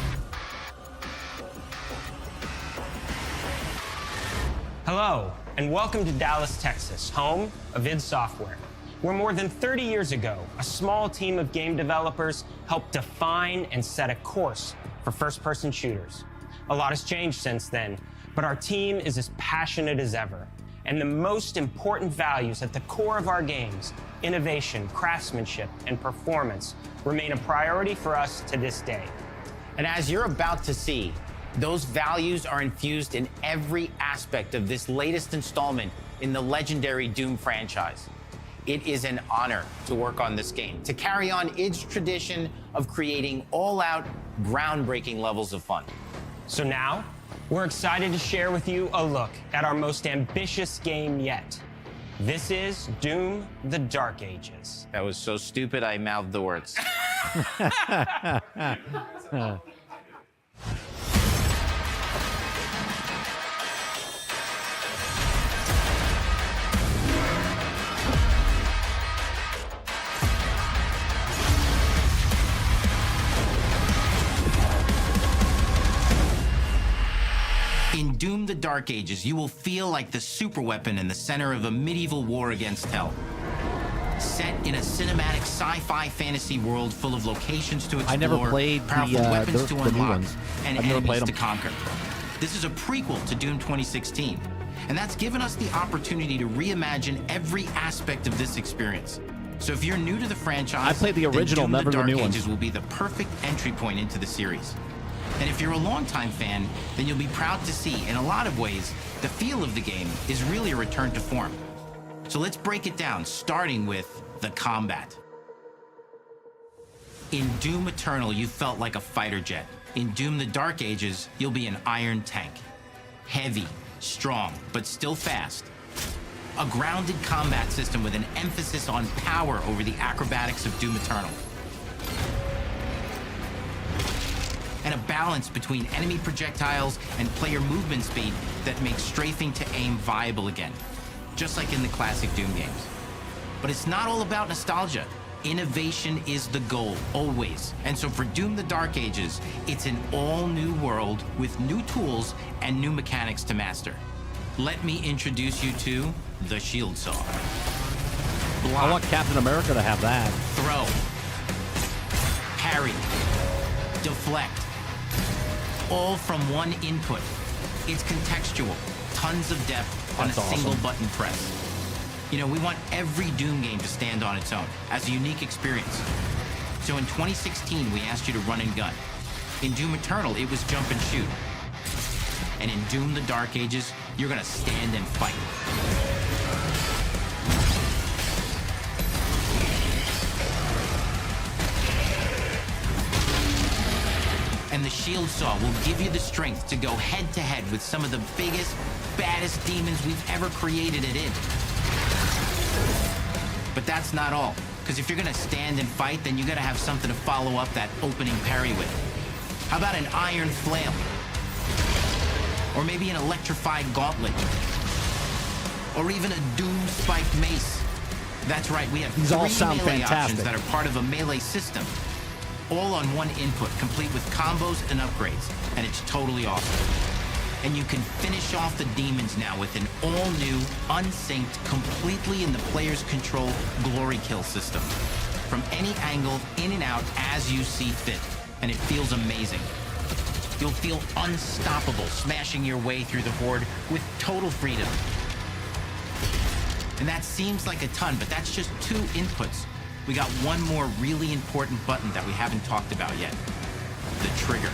Hello, and welcome to Dallas, Texas, home of id Software, where more than 30 years ago, a small team of game developers helped define and set a course for first-person shooters. A lot has changed since then, but our team is as passionate as ever. And the most important values at the core of our games, innovation, craftsmanship, and performance, remain a priority for us to this day. And as you're about to see, those values are infused in every aspect of this latest installment in the legendary Doom franchise. It is an honor to work on this game, to carry on id's tradition of creating all-out, groundbreaking levels of fun. So now, we're excited to share with you a look at our most ambitious game yet. This is Doom: The Dark Ages. That was so stupid I mouthed the words. In Doom: The Dark Ages, you will feel like the superweapon in the center of a medieval war against hell. Set in a cinematic sci-fi fantasy world full of locations to explore, I never played powerful weapons to the new unlock, ones. and I've never played enemies to them. conquer. This is a prequel to Doom 2016, and that's given us the opportunity to reimagine every aspect of this experience. So if you're new to the franchise, I played the then original, Doom: never The the Dark new Ages ones. will be the perfect entry point into the series. And if you're a longtime fan, then you'll be proud to see, in a lot of ways, the feel of the game is really a return to form. So let's break it down, starting with the combat. In Doom Eternal, you felt like a fighter jet. In Doom: The Dark Ages, you'll be an iron tank. Heavy, strong, but still fast. A grounded combat system with an emphasis on power over the acrobatics of Doom Eternal. And a balance between enemy projectiles and player movement speed that makes strafing to aim viable again, just like in the classic Doom games. But it's not all about nostalgia. Innovation is the goal, always. And so for Doom: The Dark Ages, it's an all-new world with new tools and new mechanics to master. Let me introduce you to the Shield Saw. Block. I want Captain America to have that. Throw. Parry. Deflect. All from one input. It's contextual. Tons of depth on That's a single awesome. button press. You know, we want every Doom game to stand on its own as a unique experience. So in 2016, we asked you to run and gun. In Doom Eternal, it was jump and shoot. And in Doom: The Dark Ages, you're gonna stand and fight. And the Shield Saw will give you the strength to go head-to-head with some of the biggest, baddest demons we've ever created at id. But that's not all. Because if you're gonna stand and fight, then you gotta have something to follow up that opening parry with. How about an iron flail? Or maybe an electrified gauntlet? Or even a Doom spiked mace? That's right, we have These all three sound melee fantastic. options that are part of a melee system. All on one input, complete with combos and upgrades. And it's totally awesome. And you can finish off the demons now with an all-new, unsynced, completely in the player's control glory kill system. From any angle, in and out, as you see fit. And it feels amazing. You'll feel unstoppable, smashing your way through the horde with total freedom. And that seems like a ton, but that's just 2 inputs. We got one more really important button that we haven't talked about yet. The trigger.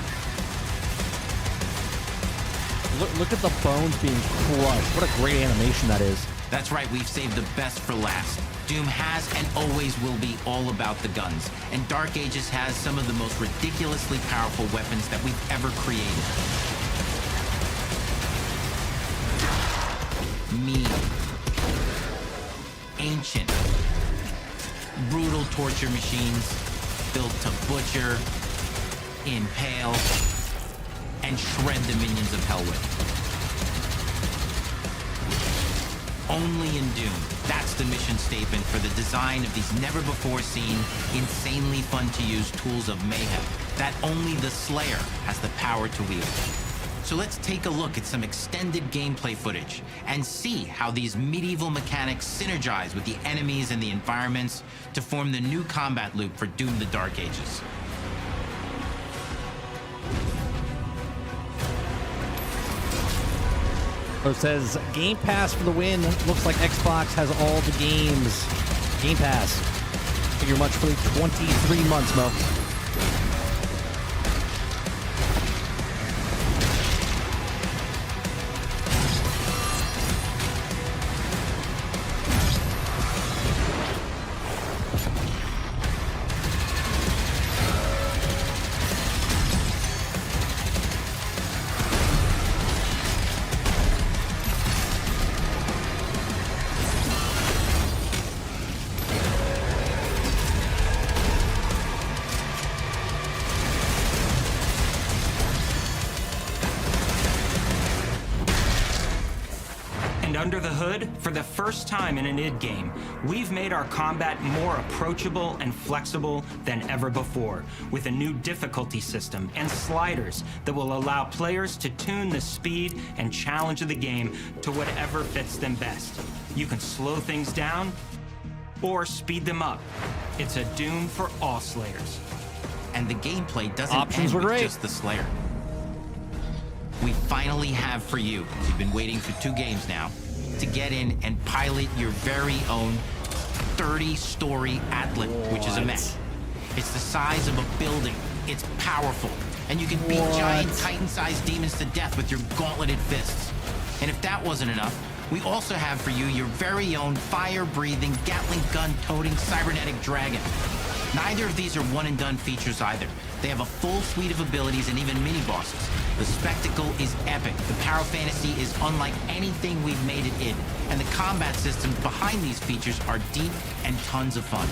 Look at the bones being crushed. What a great animation that is. That's right, we've saved the best for last. Doom has and always will be all about the guns. And Dark Ages has some of the most ridiculously powerful weapons that we've ever created. Mean. Ancient. Brutal torture machines built to butcher, impale, and shred the minions of hell with. Only in Doom, that's the mission statement for the design of these never-before-seen, insanely fun-to-use tools of mayhem that only the Slayer has the power to wield. So let's take a look at some extended gameplay footage and see how these medieval mechanics synergize with the enemies and the environments to form the new combat loop for Doom: The Dark Ages. So it says Game Pass for the win. Looks like Xbox has all the games. Game Pass. Figure much for 23 months, Mo. And under the hood, for the first time in an id game, we've made our combat more approachable and flexible than ever before, with a new difficulty system and sliders that will allow players to tune the speed and challenge of the game to whatever fits them best. You can slow things down or speed them up. It's a Doom for all Slayers. And the gameplay doesn't Options end were with great. just the Slayer. We finally have for you, you've been waiting for 2 games now, to get in and pilot your very own 30-story Atlas, which is a mech. It's the size of a building, it's powerful, and you can beat giant Titan-sized demons to death with your gauntleted fists. And if that wasn't enough, we also have for you your very own fire-breathing, Gatling gun-toting cybernetic dragon. Neither of these are one-and-done features either. They have a full suite of abilities and even mini-bosses. The spectacle is epic. The Power Fantasy is unlike anything we've made it in. And the combat systems behind these features are deep and tons of fun.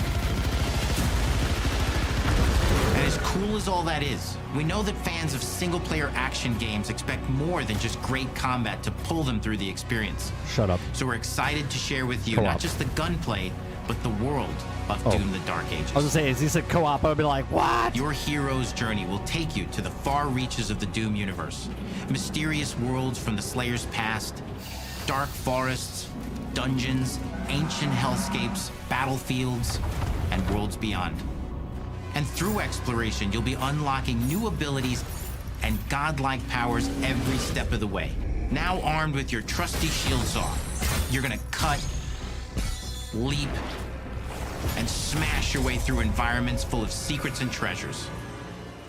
And as cool as all that is, we know that fans of single-player action games expect more than just great combat to pull them through the experience. Shut up. So we're excited to share with you Co-op. not just the gunplay, but the world of Doom: The Dark Ages. I was gonna say, as he said co-op, I'd be like, what? Your hero's journey will take you to the far reaches of the Doom universe. Mysterious worlds from the Slayer's past, dark forests, dungeons, ancient hellscapes, battlefields, and worlds beyond. And through exploration, you'll be unlocking new abilities and godlike powers every step of the way. Now armed with your trusty shield saw, you're gonna cut, leap, and smash your way through environments full of secrets and treasures.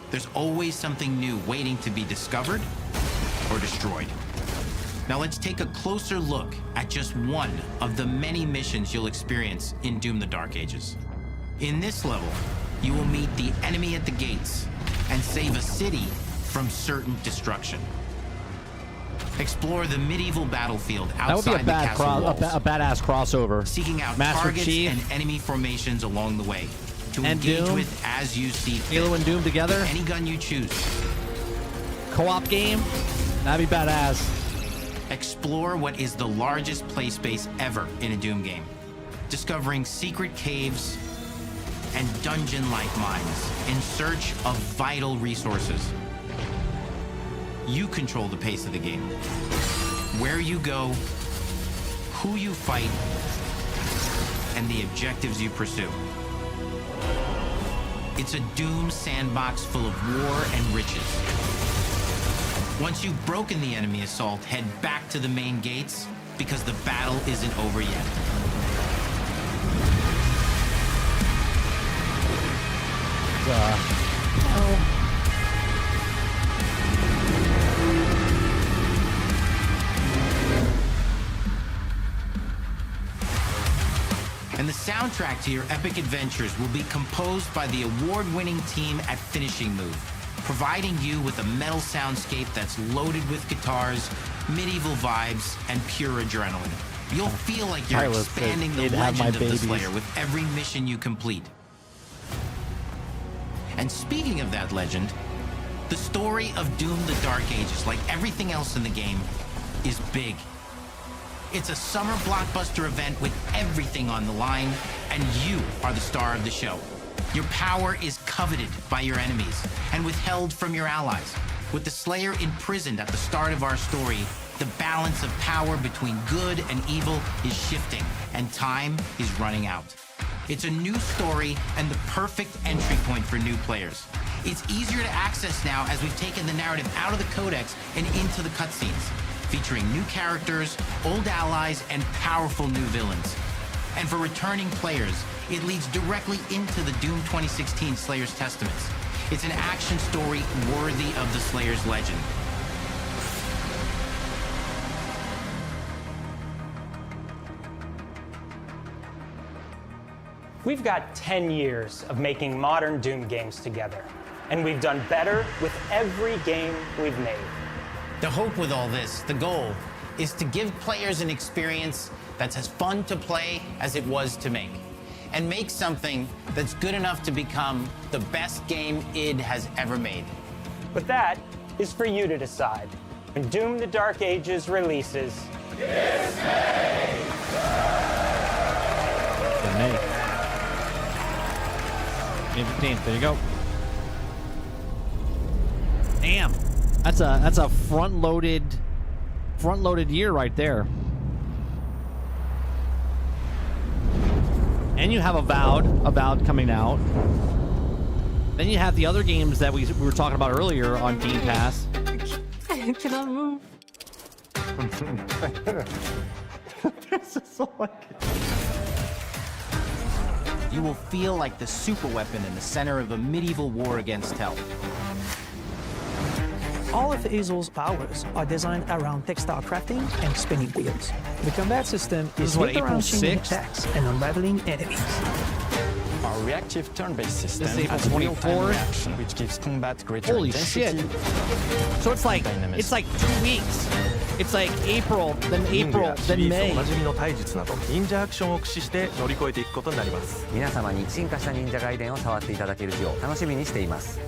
There's always something new waiting to be discovered or destroyed. Now let's take a closer look at just one of the many missions you'll experience in Doom: The Dark Ages. In this level, you will meet the enemy at the gates and save a city from certain destruction. Explore the medieval battlefield That would be outside the castle walls, a badass crossover. seeking out Master targets Chief and enemy formations along the way to and engage Doom. with as you see fit. Halo and Doom together. With any gun you choose. Co-op game. That'd be badass. Explore what is the largest play space ever in a Doom game, discovering secret caves and dungeon-like mines in search of vital resources. You control the pace of the game. Where you go, who you fight, and the objectives you pursue. It's a Doom sandbox full of war and riches. Once you've broken the enemy assault, head back to the main gates, because the battle isn't over yet. And the soundtrack to your epic adventures will be composed by the award-winning team at Finishing Move, providing you with a metal soundscape that's loaded with guitars, medieval vibes, and pure adrenaline. You'll feel like you're Tyler said, expanding the "They'd have my legend of the babies." Slayer with every mission you complete. And speaking of that legend, the story of Doom: The Dark Ages, like everything else in the game, is big. It's a summer blockbuster event with everything on the line, and you are the star of the show. Your power is coveted by your enemies and withheld from your allies. With the Slayer imprisoned at the start of our story, the balance of power between good and evil is shifting, and time is running out. It's a new story and the perfect entry point for new players. It's easier to access now as we've taken the narrative out of the codex and into the cutscenes, featuring new characters, old allies, and powerful new villains. And for returning players, it leads directly into the Doom 2016 Slayer's Testaments. It's an action story worthy of the Slayer's legend. We've got 10 years of making modern Doom games together, and we've done better with every game we've made. The hope with all this, the goal, is to give players an experience that's as fun to play as it was to make, and make something that's good enough to become the best game id has ever made. But that is for you to decide. When Doom: The Dark Ages releases, May 15th. There you go. Damn, that's a front-loaded year right there. And you have Avowed coming out. Then you have the other games that we were talking about earlier on Game Pass. I cannot move. This is so You will feel like the superweapon in the center of a medieval war against hell. All of Hazel's powers are designed around textile crafting and spinning wheels. The combat system is built around chaining attacks and unraveling enemies. Our reactive turn-based system This is April has real-time 24th. reaction, which gives combat greater Holy intensity. shit. So it's like 2 weeks. It's like April, then May. おなじみの体術など忍者アクションを駆使して乗り越えていくことになります。皆様に進化した忍者ガイデンを触っていただける日を楽しみにしています。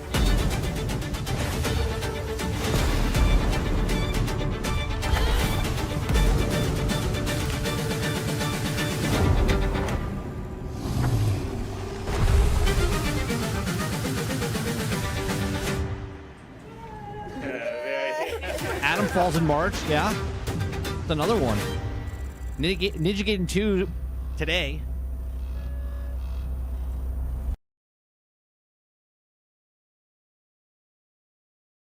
Adam Falls in March, yeah. It's another one. Ninja Gaiden 2 today.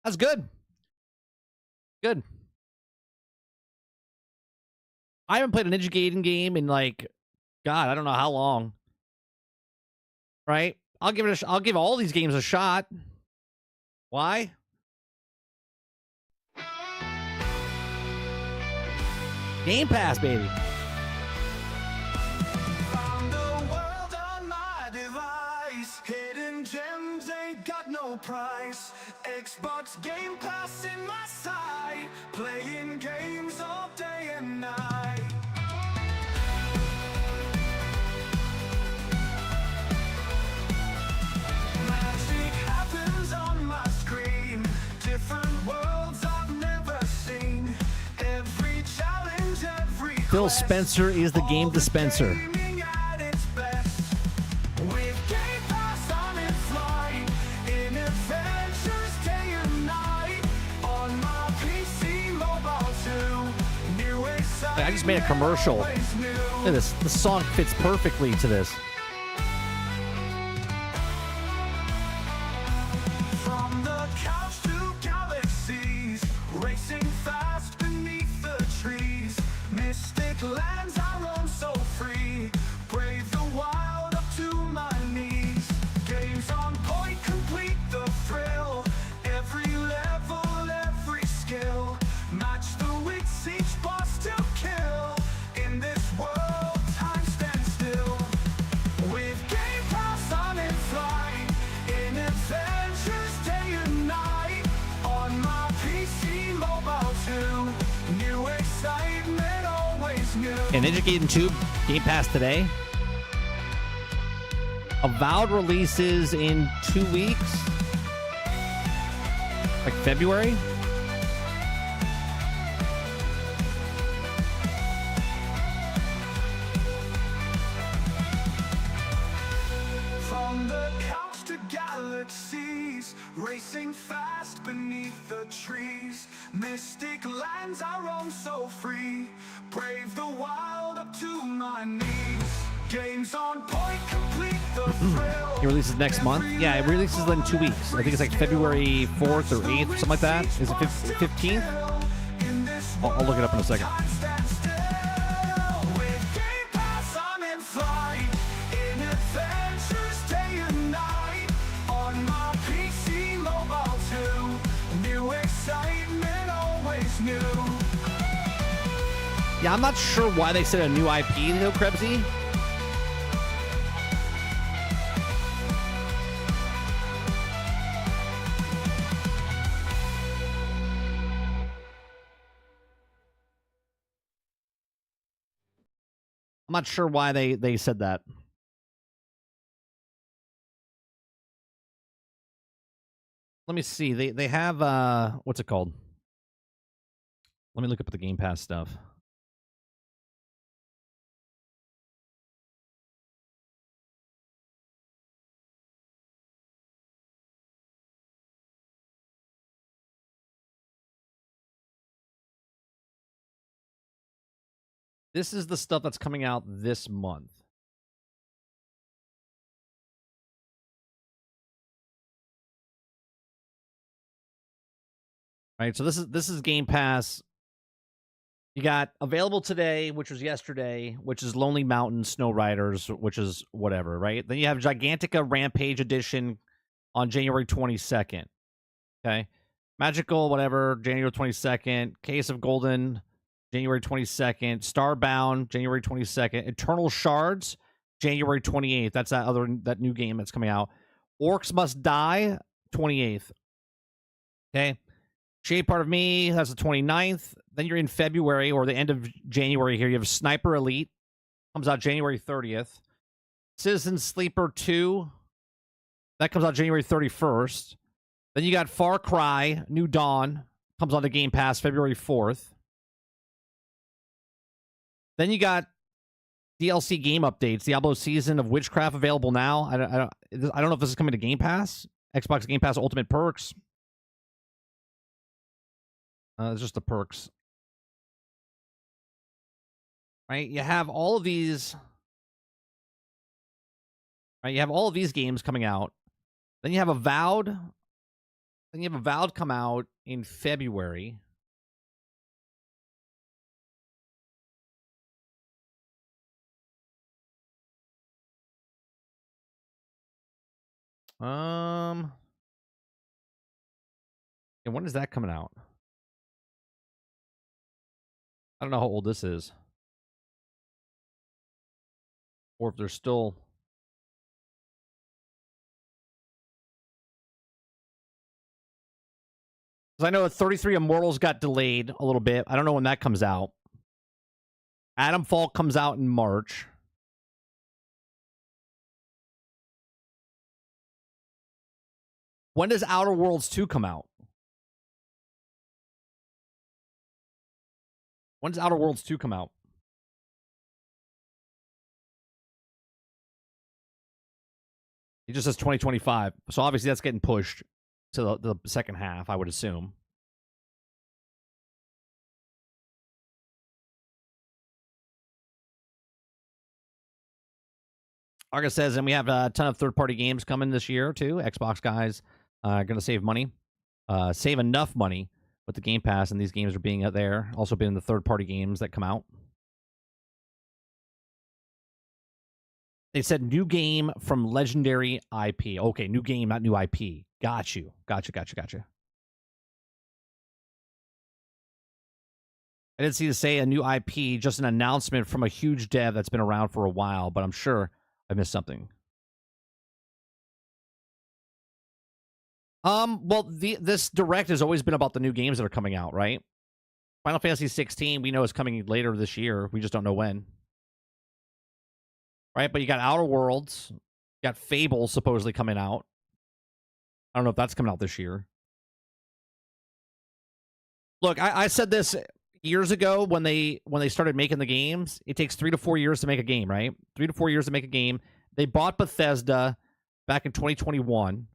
That's good. Good. I haven't played a Ninja Gaiden game in like, God, I don't know how long. Right? I'll give all these games a shot. Why? Game Pass, baby. Found the world on my device. Hidden gems ain't got no price. Xbox Game Pass in my sight. Playing games all day and night. Magic happens on my screen. Different worlds I've never seen. Every challenge, every Phil Spencer is the game dispenser. Gaming at its best. With Game Pass I'm in flight. In adventures day and night. On my PC, mobile too. New exciting. I just made a commercial. Look at this. The song fits perfectly to this. From the couch to galaxies, racing fast beneath the trees. Mystic lands I roam so free. Brave the wild up to my knees. Games on point, complete the thrill. Every level, every skill. Match the wits, each boss to kill. In this world, time stands still. With Game Pass I'm in flight. In adventures day and night. And Ninja Gaiden 2 Game Pass today. Avowed releases in 2 weeks. Like February. From the couch to galaxies, racing fast beneath the trees. Mystic lands I roam so free, brave the wild up to my knees. Games on point, complete the thrill. It releases next month. Yeah, it releases in 2 weeks. I think it's like February 4th or 8th, something like that. Is it 15th? I'll look it up in a second. Yeah, I'm not sure why they said a new IP, though, Krebsy. I'm not sure why they said that. Let me see. They have what's it called? Let me look up the Game Pass stuff. This is the stuff that's coming out this month. Right, so this is Game Pass. You got available today, which was yesterday, which is Lonely Mountain Snow Riders, which is whatever, right? Then you have Gigantica Rampage Edition on January 22nd. Okay. Magical, whatever, January 22nd. Case of Golden, January 22nd. Starbound, January 22nd. Eternal Shards, January 28th. That's that new game that's coming out. Orcs Must Die, 28th. Okay. Shade Part of Me, that's the 29th. Then you're in February or the end of January here. You have Sniper Elite. Comes out January 30th. Citizen Sleeper 2. That comes out January 31st. Then you got Far Cry New Dawn. Comes on the Game Pass February 4th. Then you got DLC game updates. Diablo Season of Witchcraft available now. I don't know if this is coming to Game Pass. Xbox Game Pass Ultimate Perks. It's just the perks. Right? You have all of these. Right? You have all of these games coming out. Then you have Avowed. Then you have Avowed come out in February. And when is that coming out? I don't know how old this is. Or if they're still... Because I know 33 Immortals got delayed a little bit. I don't know when that comes out. Adamfall comes out in March. When does Outer Worlds 2 come out? When does Outer Worlds 2 come out? It just says 2025. So obviously that's getting pushed to the second half, I would assume. Argus says, and we have a ton of third-party games coming this year, too. Xbox guys are going to save money. Save enough money with the Game Pass, and these games are being out there. Also been in the third-party games that come out. They said new game from legendary IP. Okay, new game, not new IP. Got you. Gotcha. I didn't see to say a new IP, just an announcement from a huge dev that's been around for a while, but I'm sure I missed something. Well, this Direct has always been about the new games that are coming out, right? Final Fantasy 16, we know is coming later this year. We just don't know when. Right? But you got Outer Worlds. You got Fable supposedly coming out. I don't know if that's coming out this year. Look, I said this years ago when they started making the games. It takes 3 to 4 years to make a game, right? 3 to 4 years to make a game. They bought Bethesda back in 2021.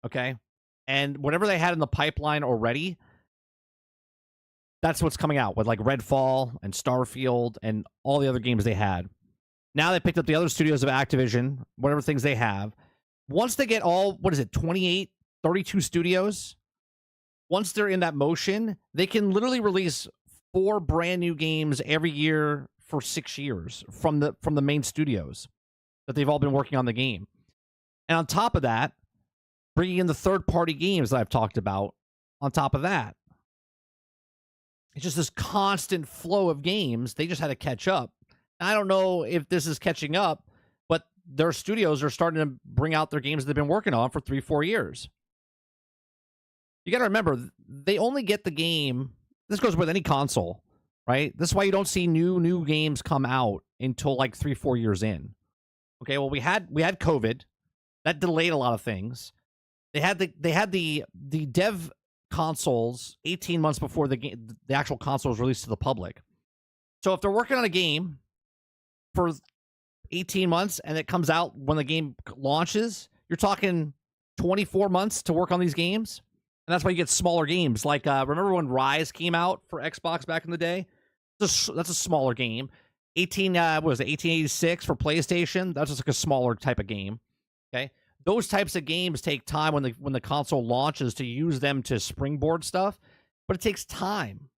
Okay? And whatever they had in the pipeline already, that's what's coming out with like Redfall and Starfield and all the other games they had. Now they picked up the other studios of Activision, whatever things they have. Once they get all, 28, 32 studios, once they're in that motion, they can literally release 4 brand new games every year for 6 years from the main studios that they've all been working on the game. And on top of that, bringing in the third-party games that I've talked about on top of that. It's just this constant flow of games. They just had to catch up. I don't know if this is catching up, but their studios are starting to bring out their games they've been working on for 3-4 years. You got to remember, they only get the game. This goes with any console, right? This is why you don't see new games come out until like 3-4 years in. Okay, well we had COVID that delayed a lot of things. They had the dev consoles 18 months before the actual console was released to the public. So if they're working on a game for 18 months and it comes out when the game launches, you're talking 24 months to work on these games. And that's why you get smaller games. Like, remember when Rise came out for Xbox back in the day? That's a smaller game. 1886 for PlayStation? That's just like a smaller type of game. Okay? Those types of games take time when the console launches to use them to springboard stuff, but it takes time.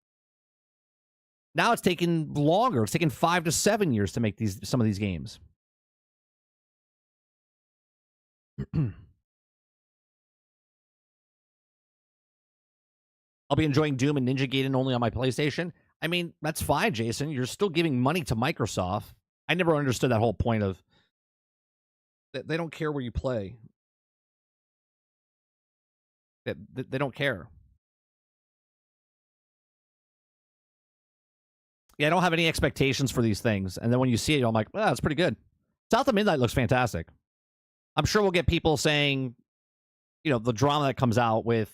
Now it's taking longer. It's taking 5 to 7 years to make some of these games. I'll be enjoying Doom and Ninja Gaiden only on my PlayStation. I mean, that's fine, Jason. You're still giving money to Microsoft. I never understood that whole point of they don't care where you play. They don't care. Yeah, I don't have any expectations for these things. And then when you see it, I'm like, oh, that's pretty good. South of Midnight looks fantastic. I'm sure we'll get people saying, the drama that comes out with,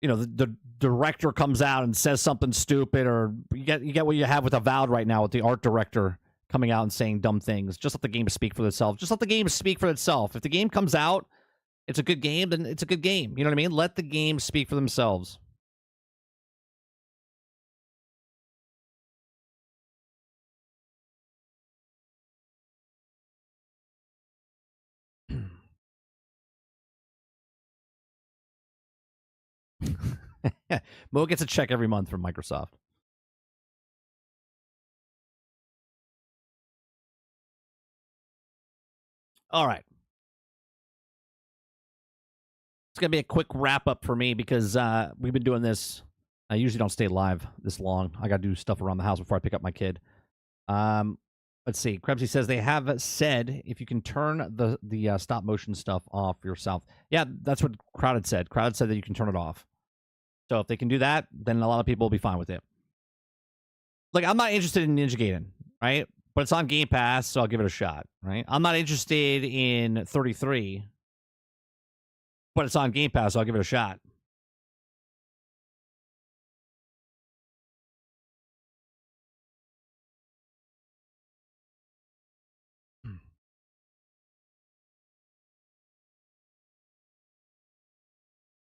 the director comes out and says something stupid, or you get what you have with Avowed right now with the art director coming out and saying dumb things. Just let the game speak for itself. Just let the game speak for itself. If the game comes out, it's a good game, then it's a good game. You know what I mean? Let the games speak for themselves. Mo gets a check every month from Microsoft. All right. It's going to be a quick wrap up for me because we've been doing this. I usually don't stay live this long. I got to do stuff around the house before I pick up my kid. Let's see. Krebsy says they have said if you can turn the stop motion stuff off yourself. Yeah, that's what Crowded said. Crowded said that you can turn it off. So if they can do that, then a lot of people will be fine with it. Look, I'm not interested in Ninja Gaiden, right? But it's on Game Pass, so I'll give it a shot, right? I'm not interested in 33, but it's on Game Pass, so I'll give it a shot.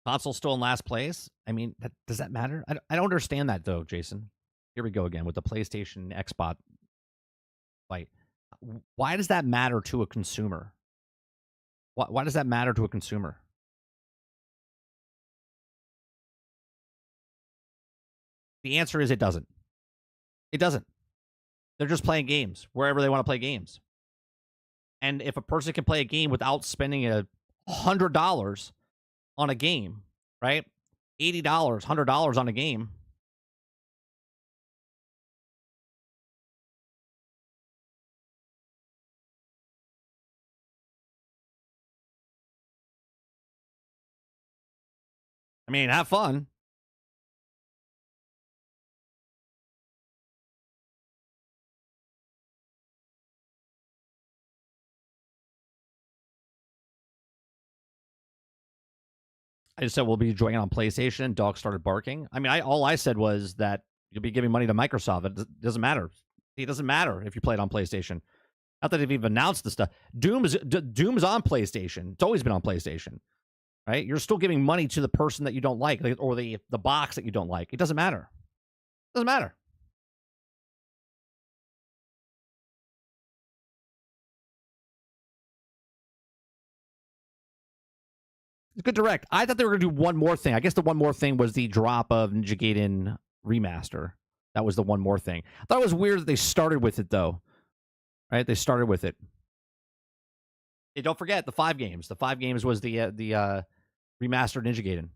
Console still in last place. I mean, does that matter? I don't understand that, though, Jason. Here we go again with the PlayStation Xbox fight. Why does that matter to a consumer? Why does that matter to a consumer? The answer is it doesn't. It doesn't. They're just playing games wherever they want to play games. And if a person can play a game without spending $100 on a game, right? $80, $100 on a game. I mean, have fun. I just said we'll be enjoying it on PlayStation, and dogs started barking. I mean, all I said was that you'll be giving money to Microsoft. It doesn't matter. It doesn't matter if you play it on PlayStation. Not that they've even announced the stuff. Doom's on PlayStation. It's always been on PlayStation, right? You're still giving money to the person that you don't like, or the box that you don't like. It doesn't matter. It doesn't matter. It's a good direct. I thought they were going to do one more thing. I guess the one more thing was the drop of Ninja Gaiden Remaster. That was the one more thing. I thought it was weird that they started with it, though. Right? They started with it. Hey, don't forget the 5 games. The 5 games was the remastered Ninja Gaiden.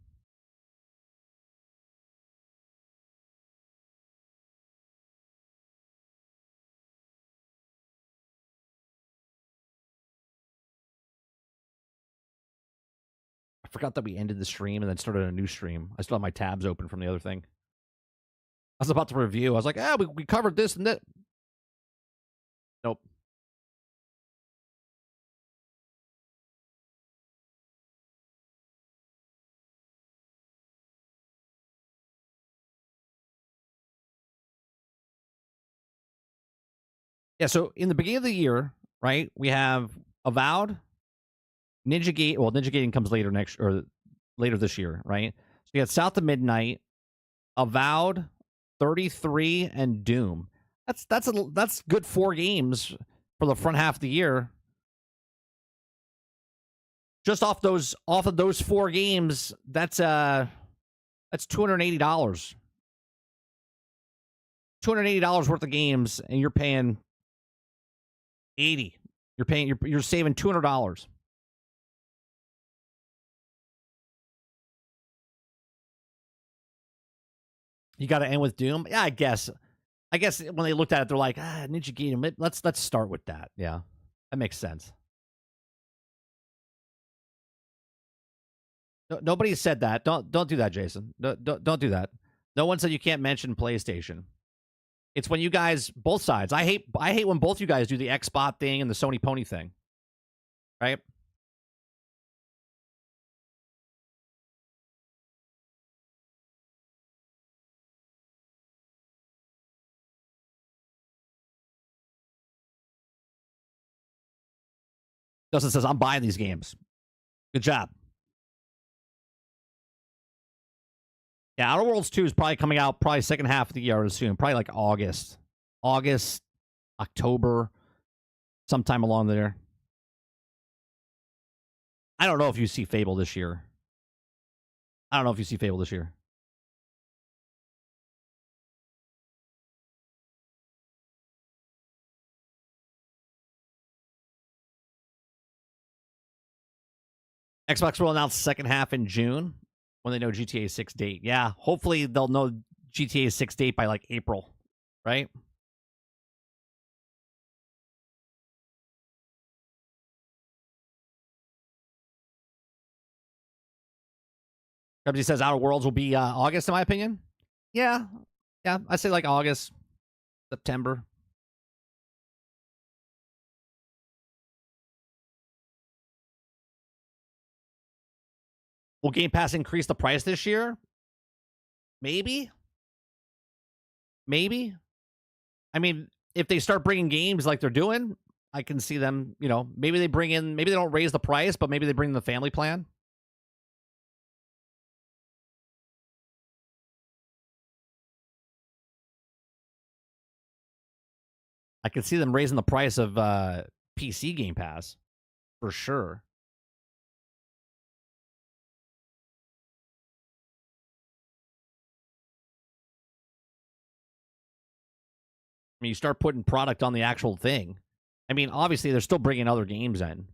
I forgot that we ended the stream and then started a new stream. I still have my tabs open from the other thing. I was about to review. I was like, we covered this and that. Nope. Yeah, so in the beginning of the year, right, we have Avowed, Ninja Gaiden. Well, Ninja Gaiden comes later later this year, right? So you got South of Midnight, Avowed, 33, and Doom. That's good 4 games for the front half of the year. Just off of those 4 games, that's $280. $280 worth of games, and you're paying $80. You're saving $200. You got to end with Doom. Yeah, I guess when they looked at it, they're like, Ninja Gaiden. Let's start with that. Yeah, that makes sense. No, nobody said that. Don't do that, Jason. Don't do that. No one said you can't mention PlayStation. It's when you guys, both sides. I hate when both you guys do the Xbot thing and the Sony Pony thing. Right? Justin says, I'm buying these games. Good job. Yeah, Outer Worlds 2 is probably coming out second half of the year, I would assume. Probably like August, October, sometime along there. I don't know if you see Fable this year. Xbox will announce second half in June when they know GTA 6 date. Yeah, hopefully they'll know GTA 6 date by like April, right? He says Outer Worlds will be August, in my opinion. Yeah, I say like August, September. Will Game Pass increase the price this year? Maybe. I mean, if they start bringing games like they're doing, I can see them, maybe they don't raise the price, but maybe they bring the family plan. I could see them raising the price of PC Game Pass for sure. I mean, you start putting product on the actual thing. I mean, obviously, they're still bringing other games in.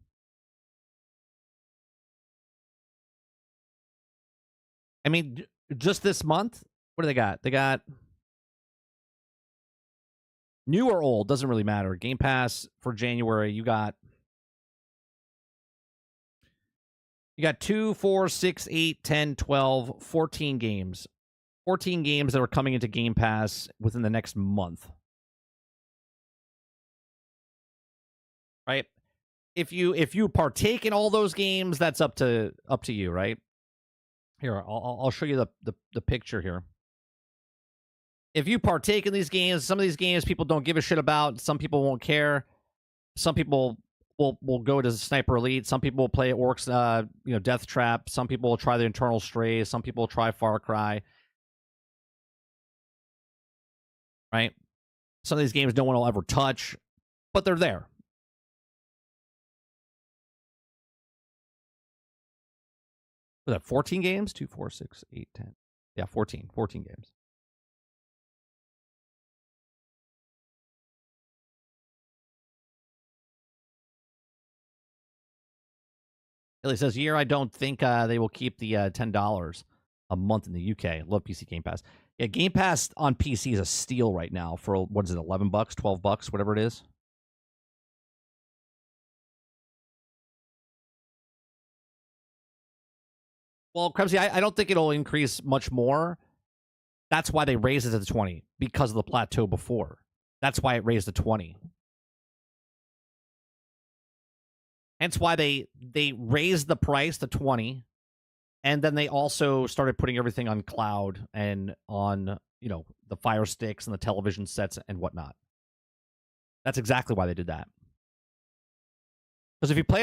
I mean, just this month, what do they got? They got new or old, doesn't really matter. Game Pass for January, you got 2, 4, 6, 8, 10, 12, 14 games. 14 games that are coming into Game Pass within the next month. Right? If you partake in all those games, that's up to you, right? Here, I'll show you the picture here. If you partake in these games, some of these games people don't give a shit about. Some people won't care. Some people will go to Sniper Elite. Some people will play Orcs, Death Trap. Some people will try the Internal Strays. Some people will try Far Cry. Right? Some of these games no one will ever touch, but they're there. Was that 14 games? 2, 4, 6, 8, 10. Yeah, 14 games. He says, "Year, I don't think they will keep the $10 a month in the UK. Love PC Game Pass. Yeah, Game Pass on PC is a steal right now for, what is it, $11, $12, whatever it is." Well, Krebsy, I don't think it'll increase much more. That's why they raised it to the 20, because of the plateau before. That's why it raised to 20. Hence why they raised the price to 20, and then they also started putting everything on cloud and on, the Fire Sticks and the television sets and whatnot. That's exactly why they did that. Because if you play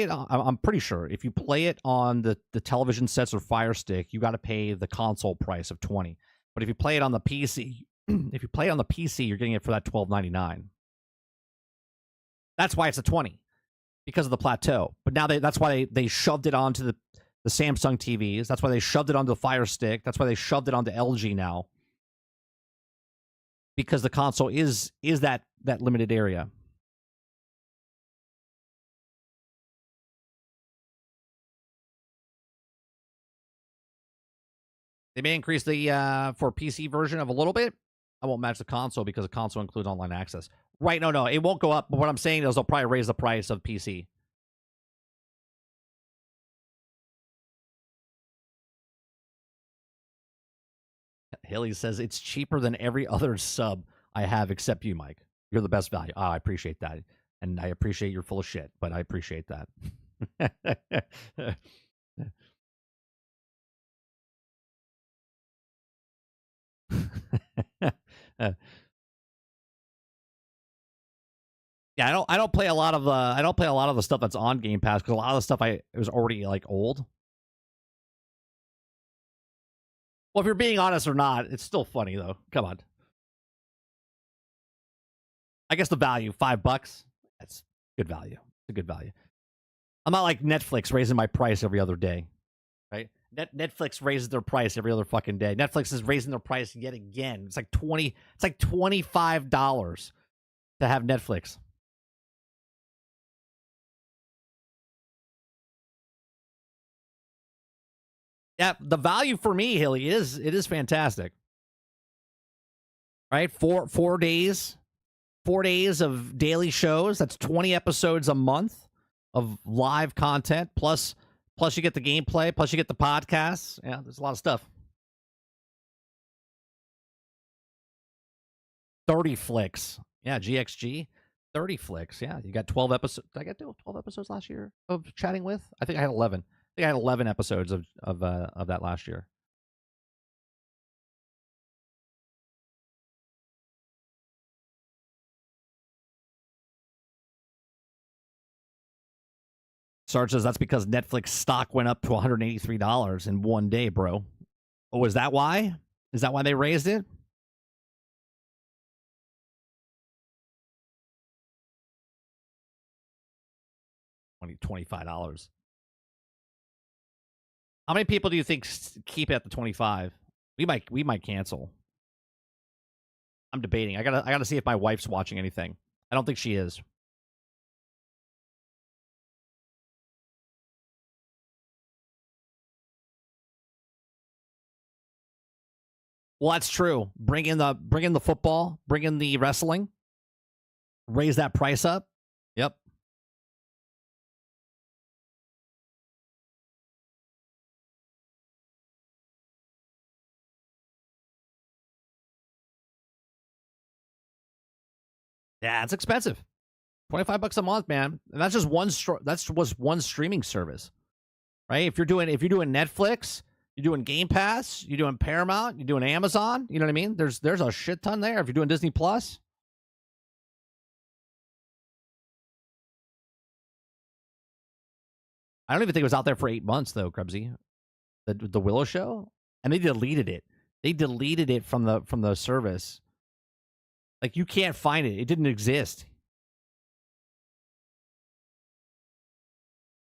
it on, I'm pretty sure if you play it on the television sets or Fire Stick, you got to pay the console price of 20. But if you play it on the PC, you're getting it for that $12.99. That's why it's a 20. Because of the plateau. But now that's why they shoved it onto the Samsung TVs. That's why they shoved it onto the Fire Stick. That's why they shoved it onto LG now. Because the console is that limited area. They may increase the for PC version of a little bit. I won't match the console because the console includes online access. Right, no, it won't go up. But what I'm saying is they'll probably raise the price of PC. Haley says it's cheaper than every other sub I have except you, Mike. You're the best value. Oh, I appreciate that. And I appreciate you're full of shit, but I appreciate that. Yeah, I don't play a lot of the stuff that's on Game Pass because a lot of the stuff it was already old. Well, if you're being honest or not, it's still funny though. Come on. I guess the value, $5. That's good value. It's a good value. I'm not like Netflix raising my price every other day, right? Netflix raises their price every other fucking day. Netflix is raising their price yet again. It's like $25 to have Netflix. Yeah, the value for me, Hilly, it is fantastic. Right? 4 days. 4 days of daily shows. That's 20 episodes a month of live content. Plus you get the gameplay. Plus you get the podcasts. Yeah, there's a lot of stuff. 30 flicks. Yeah, GXG. 30 flicks. Yeah, you got 12 episodes. Did I get 12 episodes last year of chatting with? I think I had 11. I had 11 episodes of that last year. Sarge says that's because Netflix stock went up to $183 in one day, bro. Oh, is that why? Is that why they raised it? $25. How many people do you think keep it at the 25? We might cancel. I'm debating. I gotta see if my wife's watching anything. I don't think she is. Well, that's true. Bring in the football, bring in the wrestling, raise that price up. Yep. Yeah, it's expensive. $25 a month, man. And that's just one streaming service. Right? If you're doing Netflix, You're doing Game Pass. You're doing Paramount. You're doing Amazon. You know what I mean? There's a shit ton there. If you're doing Disney Plus. I don't even think it was out there for 8 months, though, Krebsy. The Willow Show? And they deleted it. They deleted it from the service. Like, you can't find it. It didn't exist.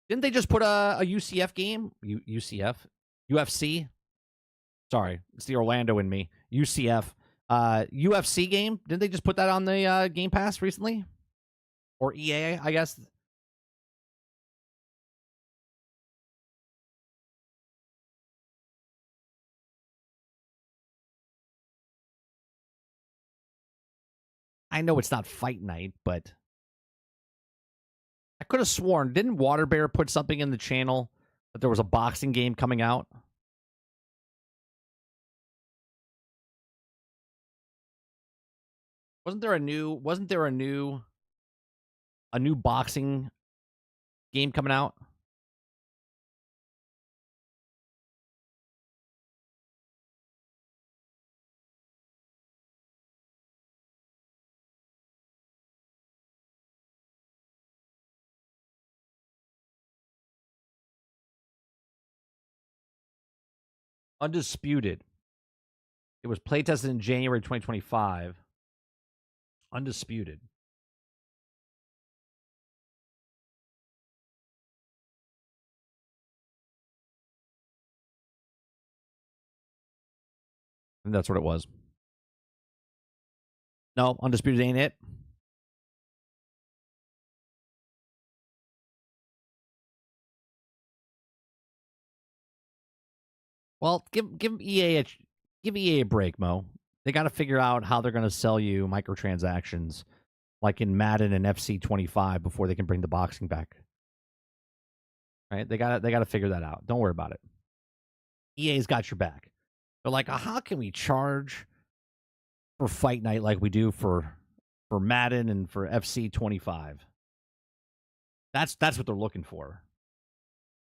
Didn't they just put a UCF game? UCF? UFC? Sorry, it's the Orlando in me. UCF. UFC game? Didn't they just put that on the Game Pass recently? Or EA, I guess? I know it's not Fight Night, but I could have sworn, didn't Waterbear put something in the channel that there was a boxing game coming out? Wasn't there a new boxing game coming out? Undisputed. It was playtested in January 2025. Undisputed. And that's what it was. No, Undisputed ain't it. Well, give EA a break, Mo. They got to figure out how they're going to sell you microtransactions, like in Madden and FC 25, before they can bring the boxing back. Right? They got to figure that out. Don't worry about it. EA's got your back. They're like, how can we charge for Fight Night like we do for Madden and for FC 25? That's what they're looking for.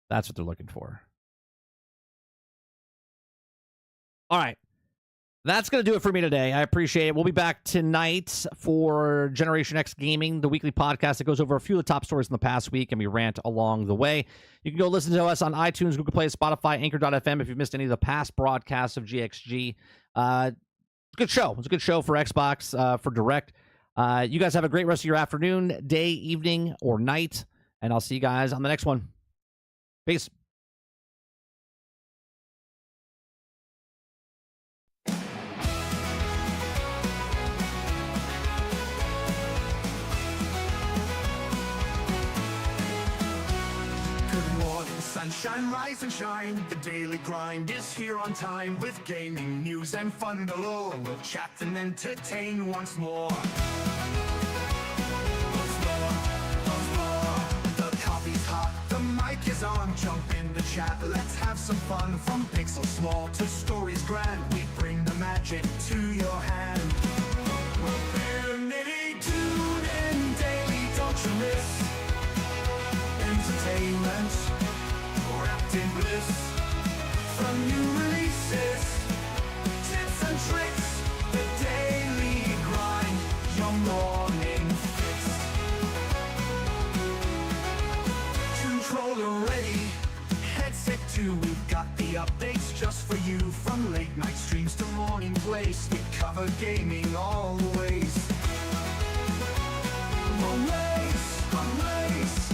That's what they're looking for. All right. That's going to do it for me today. I appreciate it. We'll be back tonight for Generation X Gaming, the weekly podcast that goes over a few of the top stories in the past week, and we rant along the way. You can go listen to us on iTunes, Google Play, Spotify, Anchor.fm if you've missed any of the past broadcasts of GXG. Good show. It was a good show for Xbox, for Direct. You guys have a great rest of your afternoon, day, evening, or night, and I'll see you guys on the next one. Peace. Sunshine, rise and shine. The daily grind is here on time with gaming news and fun galore. We'll chat and entertain once more. The coffee's hot, the mic is on. Jump in the chat, let's have some fun. From pixels small to stories grand, we bring the magic to your hand. We're nitty, tune in daily, don't you miss entertainment wrapped in bliss. From new releases, tips and tricks, the daily grind, your morning fix. Controller ready, headset too, we've got the updates just for you. From late night streams to morning plays, we cover gaming all the ways.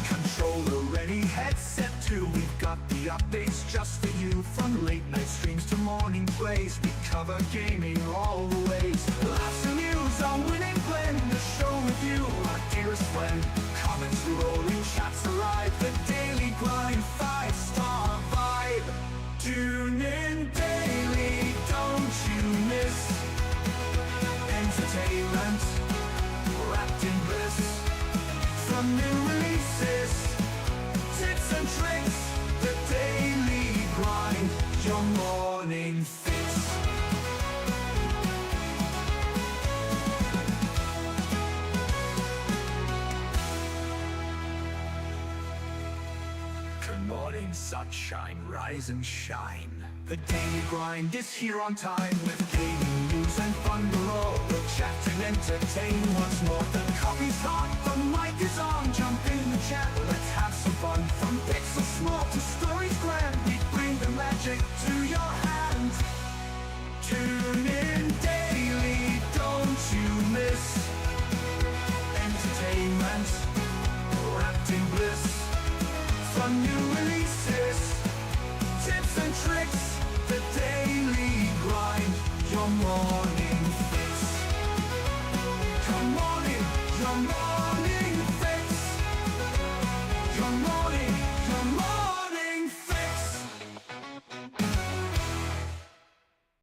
Controller ready, headset too, we've got the updates just for you. From late night streams to morning plays, we cover gaming all the ways. Laughs and news, our winning blend, the show with you, our dearest friend. Comments rolling, chats alive, the daily grind, 5-star vibe. Tune in daily, don't you miss entertainment wrapped in bliss. From new releases, tips and tricks, the daily grind, your morning fix. Good morning, sunshine, rise and shine. The daily grind is here on time with gaming news and fun below. We'll chat and entertain once more. The coffee's hot, the mic is on. Jump in the chat, let's